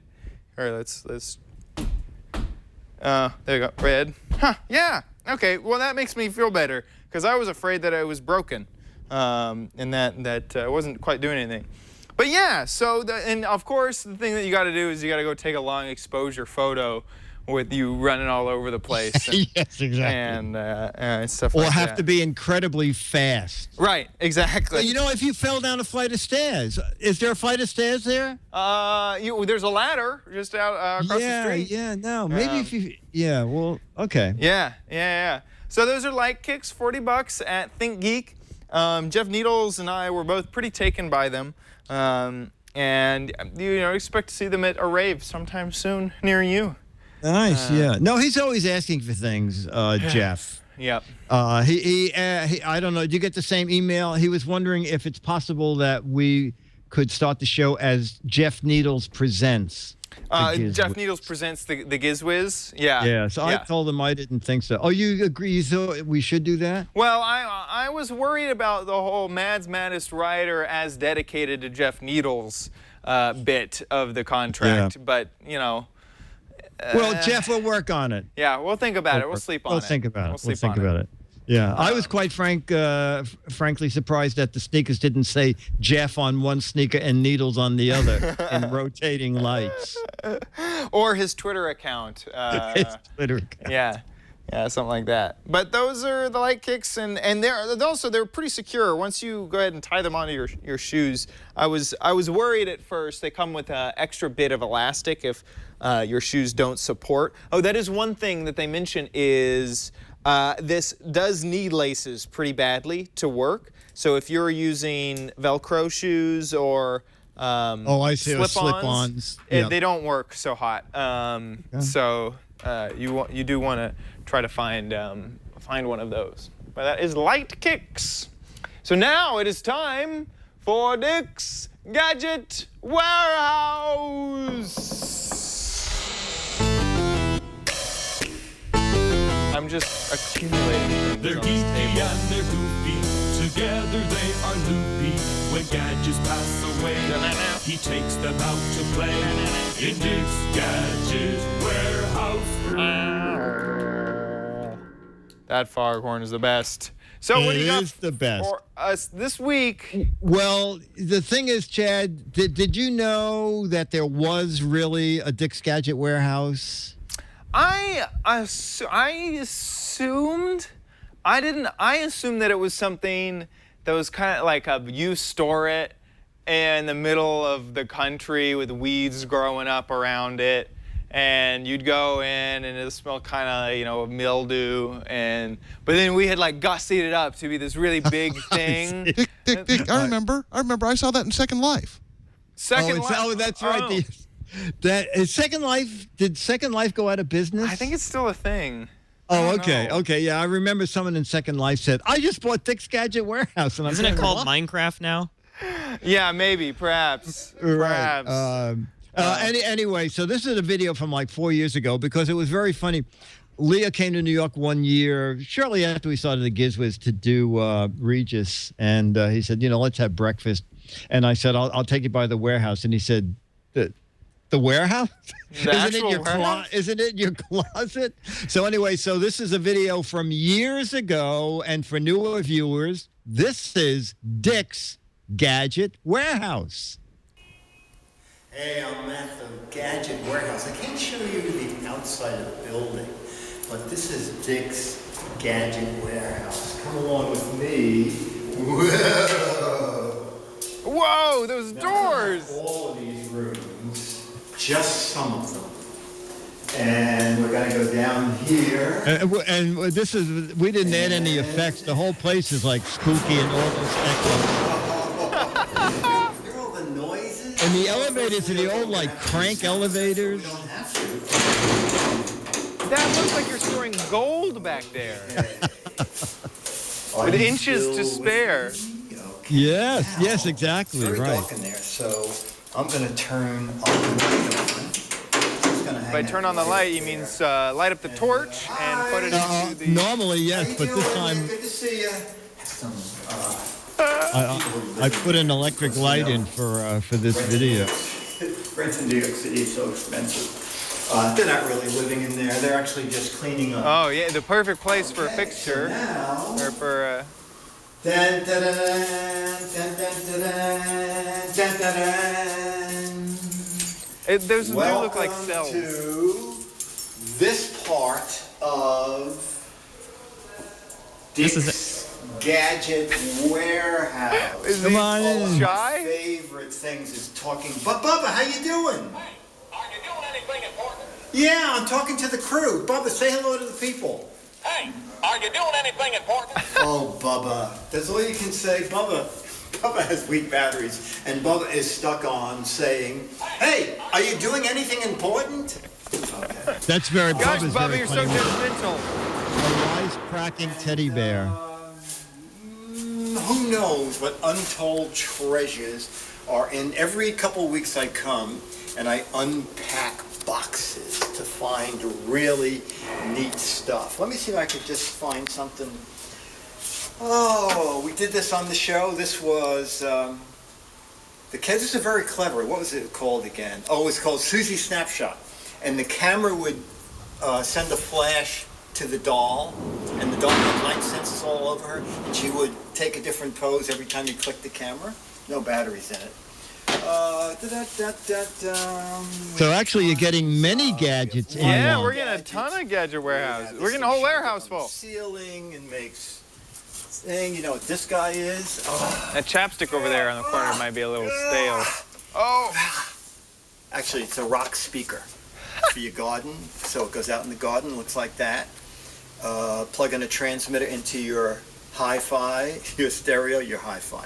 Or let's. There you go. Red. Huh. Yeah. Okay. Well, that makes me feel better because I was afraid that it was broken, and that wasn't quite doing anything. But yeah. So and of course the thing that you got to do is you got to go take a long exposure photo with you running all over the place. And, Yes, exactly. and stuff Or like that. have to be incredibly fast. Right. Exactly. You know, if you fell down a flight of stairs, is there a flight of stairs there? There's a ladder just out across the street. No. Maybe if you, well, okay. Yeah. So those are light kicks, $40 at Think Geek. Jeff Needles and I were both pretty taken by them, and expect to see them at a rave sometime soon near you. Nice, yeah. No, he's always asking for things, Jeff. Yep. He I don't know. Did you get the same email? He was wondering if it's possible that we could start the show as Jeff Needles Presents. Jeff Needles presents the Giz Wiz. Yeah. Yeah, so I told him I didn't think so. Oh, you agree? You thought we should do that? Well, I was worried about the whole Mad's Maddest Writer as dedicated to Jeff Needles bit of the contract, but Well, Jeff, we'll work on it. Yeah, we'll think about it. We'll sleep on it. We'll think about it. We'll We'll sleep think about it. Yeah, I was quite frankly surprised that the sneakers didn't say Jeff on one sneaker and Needles on the other in rotating lights. Or his Twitter account. His Twitter account. Yeah, something like that. But those are the light kicks, and they're pretty secure. Once you go ahead and tie them onto your shoes, I was worried at first. They come with an extra bit of elastic if your shoes don't support. Oh, that is one thing that they mention is this does need laces pretty badly to work. So if you're using Velcro shoes or I see, slip-ons, Yep. they don't work so hot. So you do want to try to find one of those. But that is light kicks. So now it is time for Dick's Gadget Warehouse. I'm just accumulating things They're on this geeky table. and they're goofy. Together they are loopy. When gadgets pass away, he takes them out to play in Dick's Gadget Warehouse. That foghorn is the best. So what do you It got is the best. for us this week? Well, the thing is, Chad, did you know that there was really a Dick's Gadget Warehouse? I assumed. I didn't. I assumed that it was something that was kind of like you store it in the middle of the country with weeds growing up around it, and you'd go in and it'd smell kind of of mildew, but then we had like gussied it up to be this really big thing. Dick, I remember. I saw that in Second Life. Second That's right. That is Second Life. Did Second Life go out of business? I think it's still a thing. Oh, don't okay, know. okay, yeah. I remember someone in Second Life said, "I just bought Dick's Gadget Warehouse," and I'm Isn't it thinking, called what? Minecraft now? Yeah, maybe, perhaps. Right. Perhaps. Anyway, so this is a video from like 4 years ago because it was very funny. Leah came to New York one year, shortly after we started the Giz Wiz, to do Regis, and he said, let's have breakfast. And I said, I'll take you by the warehouse, and he said, the warehouse? Isn't it your closet? So anyway, so this is a video from years ago, and for newer viewers, this is Dick's Gadget Warehouse. Hey, I'm at the Gadget Warehouse. I can't show you the outside of the building, but this is Dick's Gadget Warehouse. Come along with me. Whoa! Whoa, those Now, doors! all of these rooms, just some of them. And we're going to go down here. And this is, we didn't add any effects. The whole place is like spooky and all those echoes. Hear all the noises? And the elevators are the old like crank elevators. We don't have to. That looks like you're storing gold back there. Are With you inches still to with spare. me? Okay. Yes, Now, yes, exactly, it's very right. dark in there, so I'm going to turn on the light on. It's gonna hang By that turn on the light, you there. means light up the torch and put it into the... Normally, How yes, you but this doing? time Good to see you. Some, I put an electric light in for this video. Rent in New York City is so expensive. They're not really living in there. They're actually just cleaning up. Oh, yeah, the perfect place for a fixture. Now, Or for... dun, dun, dun, dun, dun, dun, dun, dun, dun. those do look like Welcome cells. to this part of This is Dick's Gadget Warehouse. Is Come he on in. shy? Favorite things is talking. But Bubba, how you doing? Are you doing anything important? Yeah, I'm talking to the crew. Bubba, say hello to the people. Hey, are you doing anything important? Oh, Bubba, that's all you can say. Bubba has weak batteries, and Bubba is stuck on saying, "Hey, are you doing anything important?" Okay. That's very Gosh, Bubba's Bubba, very you're so funny. judgmental. A wisecracking teddy bear. Who knows what untold treasures are in. Every couple weeks I come and I unpack boxes to find really neat stuff. Let me see if I could just find something. Oh, we did this on the show. This was, the kids are very clever. What was it called again? Oh, it was called Susie Snapshot. And the camera would send a flash to the doll, and the doll had light sensors all over her, and she would take a different pose every time you clicked the camera. No batteries in it. So actually, you're getting many gadgets in Yeah, one. we're getting a ton of gadget warehouses. We're getting a whole warehouse full. Ceiling and makes thing. You know what this guy is? Oh. That chapstick over there on the corner might be a little stale. Oh! Actually, it's a rock speaker for your garden. So it goes out in the garden, looks like that. Plug in a transmitter into your hi-fi, your stereo, your hi-fi.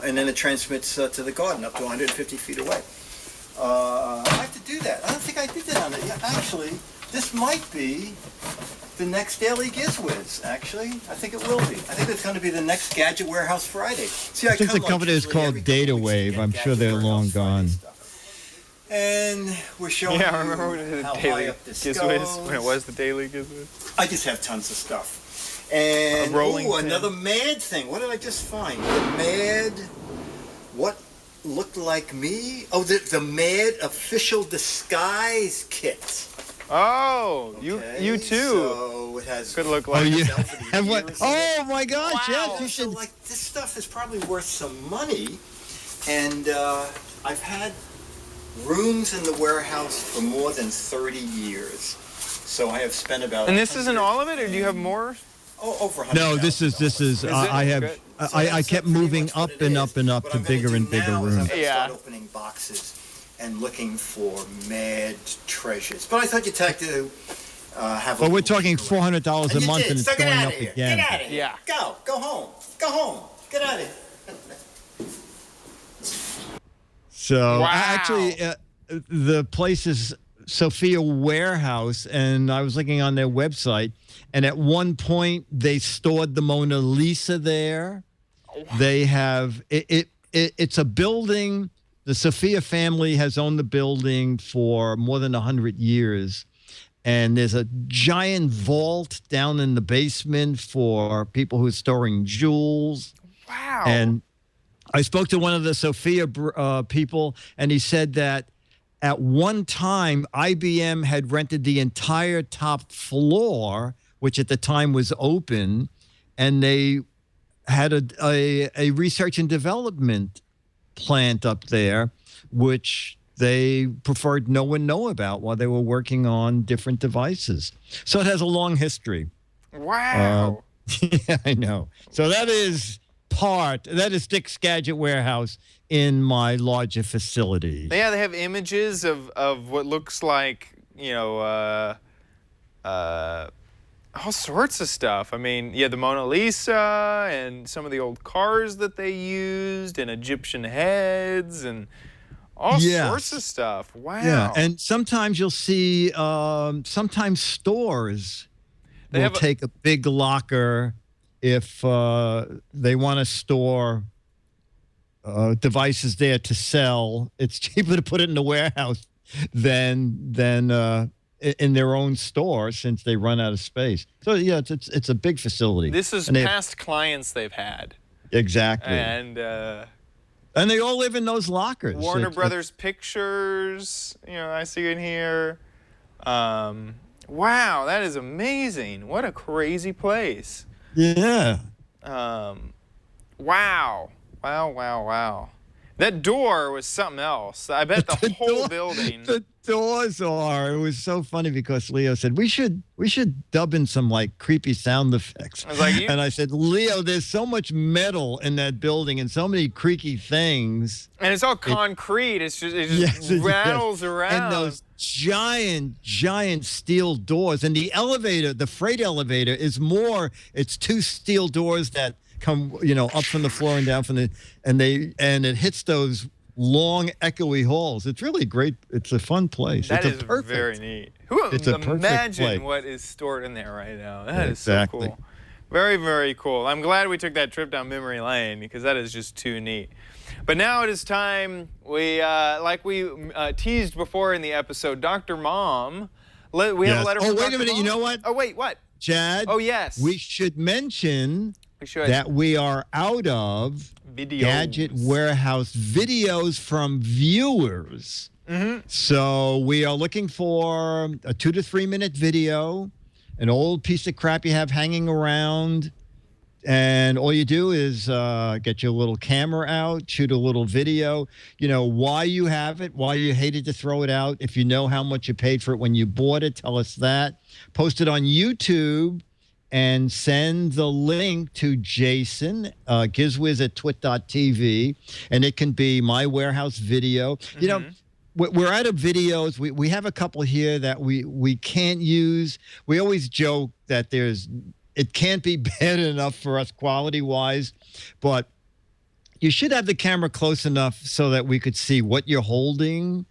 And then it transmits to the garden up to 150 feet away. I have to do that. I don't think I did that on it. Yeah, actually, this might be the next Daily Giz Wiz, actually. I think it will be. I think it's going to be the next Gadget Warehouse Friday. See, I think the come, company is usually called every couple Data weeks to Wave. get I'm sure Gadget they're Warehouse long Friday gone. stuff. And we're showing Yeah, I remember when it you was how the high Daily up this Giz goes. Wiz, when it was the Daily Giz Wiz. I just have tons of stuff. And A rolling pin. another Mad thing. What did I just find? The Mad, what looked like me? Oh, the Mad official disguise kit. Oh, Okay, you too. So it has. Could look Oh, like yeah. myself with the And what? ears in it. Oh my gosh! Yes, you So should. like this stuff is probably worth some money, and I've had rooms in the warehouse for more than 30 years. So I have spent about. And this isn't all of it, or do you have more? Oh, over 100. No, this is. it? I have. Good. I kept moving up and up and up to bigger and bigger I'm rooms. gonna Yeah. start opening boxes and looking for mad treasures. But I thought you'd have to have. But we're talking $400 a And you month, did. and it's So get going out up of here. again. Get out of here. Yeah. Go home. Go home. Get out of here. So Wow. actually, the place is Sophia Warehouse, and I was looking on their website, and at one point they stored the Mona Lisa there. They have it's a building. The Sophia family has owned the building for more than 100 years. And there's a giant vault down in the basement for people who are storing jewels. Wow. And I spoke to one of the Sophia people, and he said that at one time, IBM had rented the entire top floor, which at the time was open, and they had a research and development plant up there, which they preferred no one know about while they were working on different devices. So it has a long history. Wow. Yeah, I know. So that is Dick's Gadget Warehouse in my larger facility. Yeah, they have images of what looks like, all sorts of stuff. I mean, yeah, the Mona Lisa and some of the old cars that they used and Egyptian heads and all sorts of stuff. Wow. Yeah, and sometimes you'll see, sometimes stores will take a big locker if they want to store devices there to sell. It's cheaper to put it in the warehouse than in their own store, since they run out of space. So yeah, it's a big facility. This is past clients they've had. Exactly. And they all live in those lockers. Warner Brothers Pictures, I see in here. Wow, that is amazing. What a crazy place. Yeah. Wow. That door was something else. I bet the whole building. The doors are. It was so funny because Leo said we should dub in some like creepy sound effects. I was like, and I said, Leo, there's so much metal in that building and so many creaky things. And it's all concrete. It just rattles around. And those giant steel doors. And the elevator, the freight elevator, is more. It's two steel doors that come, up from the floor and down from the, and it hits those long echoey halls. It's really great. It's a fun place. That is very neat. Imagine what is stored in there right now. That is so cool. Very, very cool. I'm glad we took that trip down memory lane because that is just too neat. But now it is time. We teased before in the episode, Dr. Mom. We have a letter from Dr. Wait a minute. Mom. You know what? Oh, wait, what? Chad. Oh, yes. We should mention that we are out of Gadget Warehouse videos from viewers. Mm-hmm. So we are looking for a 2 to 3 minute video, an old piece of crap you have hanging around. And all you do is get your little camera out, shoot a little video, why you have it, why you hated to throw it out. If you know how much you paid for it when you bought it, tell us that. Post it on YouTube and send the link to Jason, Giz Wiz at twit.tv. And it can be my warehouse video. Mm-hmm. We're out of videos. We have a couple here that we can't use. We always joke that it can't be bad enough for us quality-wise, but you should have the camera close enough so that we could see what you're holding,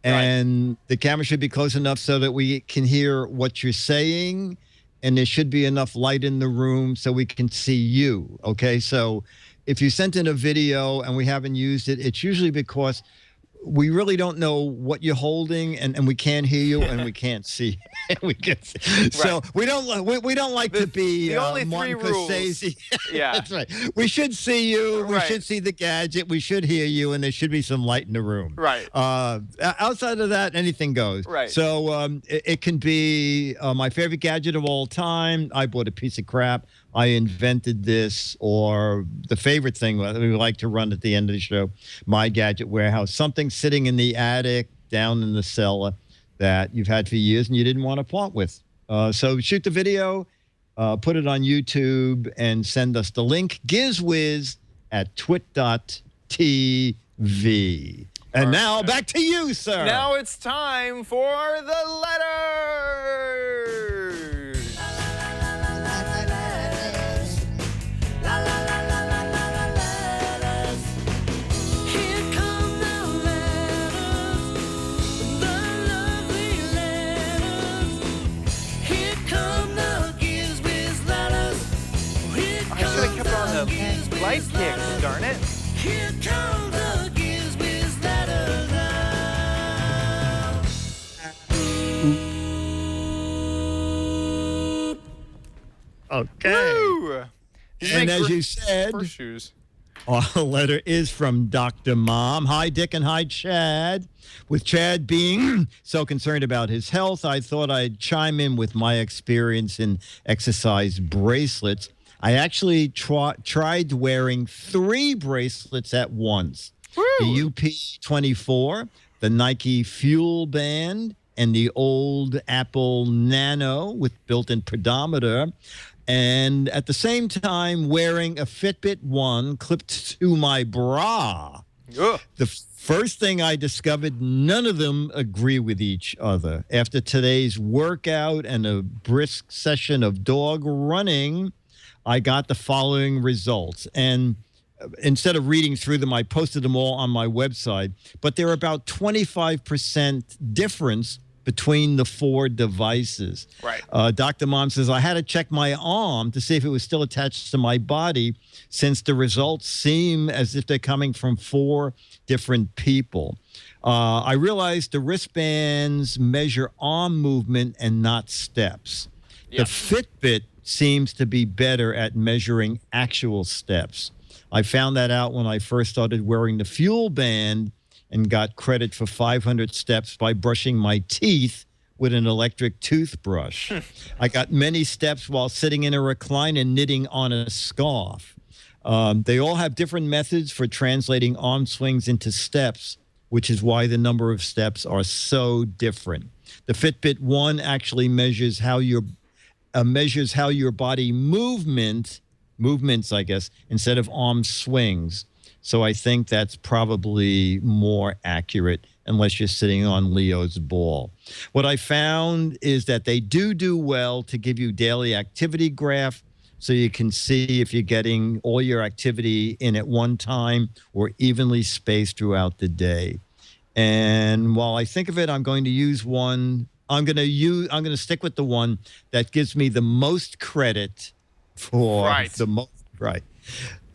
and the camera should be close enough so that we can hear what you're saying, and there should be enough light in the room so we can see you, okay? So if you sent in a video and we haven't used it, it's usually because we really don't know what you're holding, and we can't hear you, and we can't see. So we don't like to be the only Martin three rules. Scorsese. Yeah, that's right. We should see you. We should see the gadget. We should hear you, and there should be some light in the room. Right. Outside of that, anything goes. Right. So it can be my favorite gadget of all time. I bought a piece of crap. I invented this, or the favorite thing we like to run at the end of the show, my Gadget Warehouse, something sitting in the attic, down in the cellar that you've had for years and you didn't want to part with. So shoot the video, put it on YouTube, and send us the link, Giz Wiz at twit.tv. And now back to you, sir. Now it's time for the letters. light kicks, darn it. Here comes the Giz Wiz letter Okay. Woo! These And make as you said, horse shoes. our letter is from Dr. Mom. Hi, Dick, and hi, Chad. With Chad being so concerned about his health, I thought I'd chime in with my experience in exercise bracelets. I actually tried wearing 3 bracelets at once. Woo! The UP24, the Nike Fuel Band, and the old Apple Nano with built-in pedometer. And at the same time, wearing a Fitbit One clipped to my bra. Ugh. The first thing I discovered, none of them agree with each other. After today's workout and a brisk session of dog running, I got the following results. And instead of reading through them, I posted them all on my website. But they're about 25% difference between the 4 devices. Right. Dr. Mom says, I had to check my arm to see if it was still attached to my body, since the results seem as if they're coming from 4 different people. I realized the wristbands measure arm movement and not steps. Yeah. The Fitbit seems to be better at measuring actual steps. I found that out when I first started wearing the Fuel Band and got credit for 500 steps by brushing my teeth with an electric toothbrush. I got many steps while sitting in a recliner knitting on a scarf. They all have different methods for translating arm swings into steps, which is why the number of steps are so different. The Fitbit One actually measures how your body movements, I guess, instead of arm swings. So I think that's probably more accurate unless you're sitting on Leo's ball. What I found is that they do well to give you daily activity graph, so you can see if you're getting all your activity in at one time or evenly spaced throughout the day. And while I think of it, I'm going to use one. I'm going to stick with the one that gives me the most credit for the most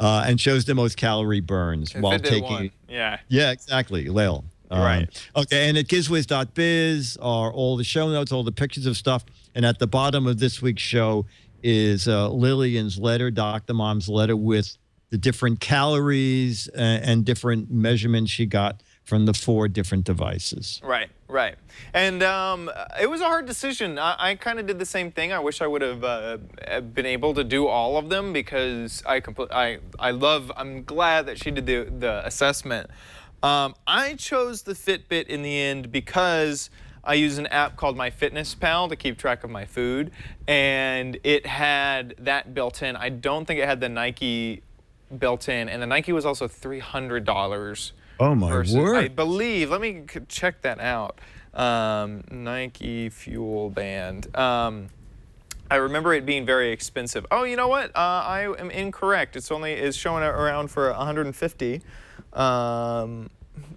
and shows the most calorie burns while taking. One. Yeah. Yeah, exactly, Lil. Right. Okay, and at gizwiz.biz are all the show notes, all the pictures of stuff, and at the bottom of this week's show is Lillian's letter, Dr. Mom's letter, with the different calories and different measurements she got from the 4 different devices. Right. And it was a hard decision. I kind of did the same thing. I wish I would have been able to do all of them, because I'm glad that she did the assessment. I chose the Fitbit in the end because I use an app called MyFitnessPal to keep track of my food, and it had that built in. I don't think it had the Nike built in, and the Nike was also $300. Oh my word! I believe. Let me check that out. Nike Fuel Band. I remember it being very expensive. Oh, you know what? I am incorrect. It's showing around for $150.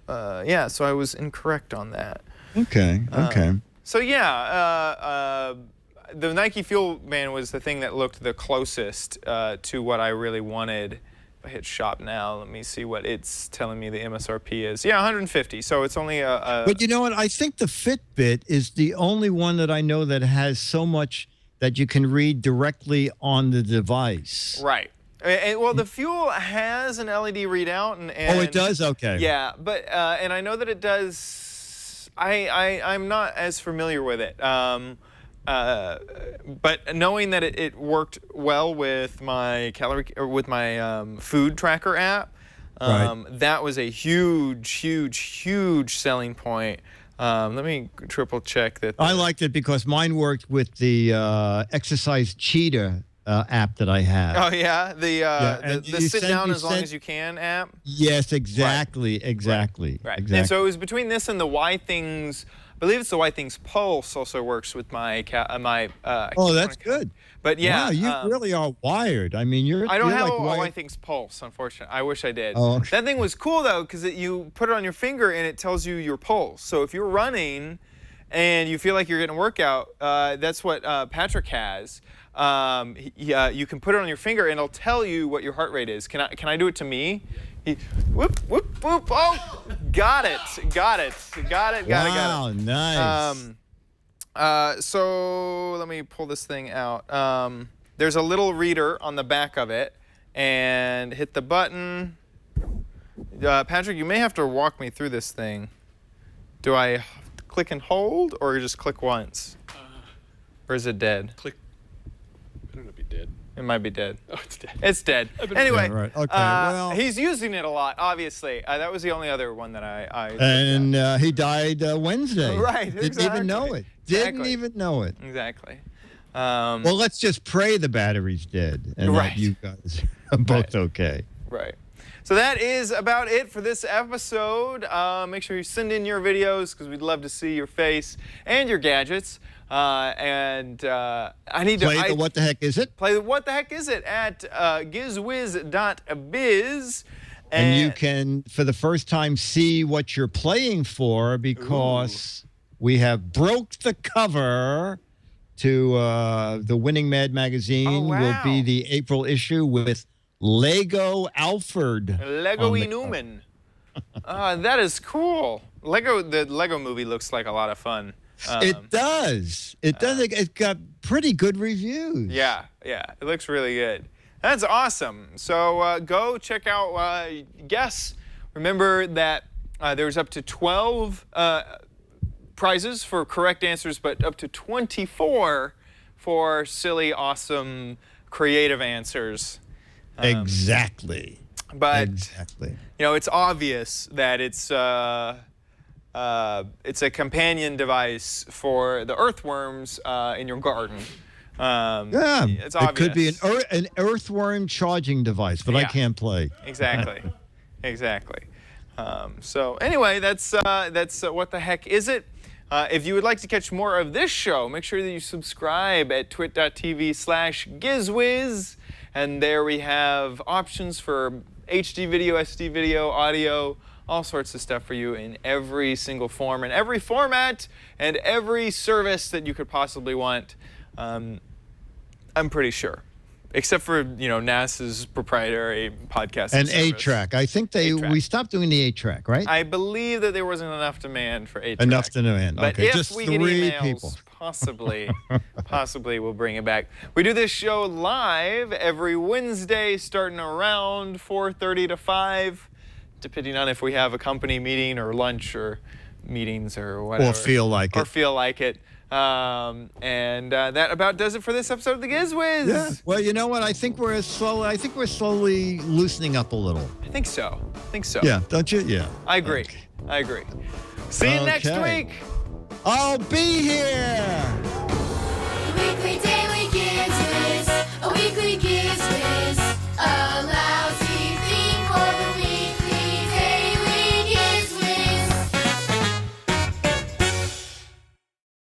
Yeah, so I was incorrect on that. Okay. So yeah, the Nike Fuel Band was the thing that looked the closest to what I really wanted. If I hit shop now, let me see what it's telling me the MSRP is. Yeah, 150. So it's only a. But you know what? I think the Fitbit is the only one that I know that has so much that you can read directly on the device. Right. Well, the Fuel has an LED readout, and oh, it does. Okay. Yeah, but and I know that it does. I'm not as familiar with it. But knowing that it worked well with my food tracker app, that was a huge selling point. Let me triple check that. I liked it because mine worked with the Exercise Cheetah app that I have. Oh yeah, the sit down as long as you can app. Yes, exactly. Right. Exactly. And so it was between this and the Why Things. I believe it's the Why Things Pulse also works with my oh, that's good. But yeah, wow, you really are wired. I mean, I don't have like a Why Things Pulse, unfortunately. I wish I did. Oh, okay. That thing was cool though, because you put it on your finger and it tells you your pulse. So if you're running and you feel like you're getting a workout, that's what Patrick has. You can put it on your finger, and it'll tell you what your heart rate is. Can I do it to me? Whoop, whoop, whoop. Oh, got it. Wow, nice. So let me pull this thing out. There's a little reader on the back of it, and hit the button. Patrick, you may have to walk me through this thing. Do I click and hold, or just click once? Or is it dead? Click. I don't know if you're dead. It might be dead. Oh, it's dead. It's dead. Anyway, Yeah, right. Okay, well. He's using it a lot, obviously. That was the only other one that I And he died Wednesday. Right, Didn't even know it. Didn't even know it. Exactly. Well, let's just pray the battery's dead and Right. that you guys are both okay. Right. So that is about it for this episode. Make sure you send in your videos because we'd love to see your face and your gadgets. I need to play the What the Heck Is It? Play the What the Heck Is It at gizwiz.biz. And you can, for the first time, see what you're playing for because we have broke the cover to the Winning Mad magazine. Will be the April issue with Lego Alfred. Lego-y Newman. That is cool. The Lego movie looks like a lot of fun. It does. It does. It got pretty good reviews. Yeah. It looks really good. That's awesome. So go check out Guess. Remember that there's up to 12 prizes for correct answers, but up to 24 for silly, awesome, creative answers. Exactly. But exactly. It's obvious that it's a companion device for the earthworms in your garden. Yeah, it's obvious. It could be an earthworm charging device, but I can't play. Exactly. So anyway, that's What the Heck Is It? If you would like to catch more of this show, make sure that you subscribe at twit.tv/GizWiz. And there we have options for HD video, SD video, audio, all sorts of stuff for you in every single form and every format and every service that you could possibly want. I'm pretty sure. Except for, NASA's proprietary podcast And service. 8-track. I think we stopped doing the 8-track, right? I believe that there wasn't enough demand for 8-track. Enough demand. But Okay, if just we 3 get emails, people. possibly we'll bring it back. We do this show live every Wednesday, starting around 4:30 to 5, depending on if we have a company meeting or lunch or meetings or whatever. Or feel like it. And that about does it for this episode of the Giz Wiz. Yeah. Well, you know what? I think we're slowly loosening up a little. I think so. Yeah, don't you? Yeah. I agree. See you next Okay. week. I'll be here.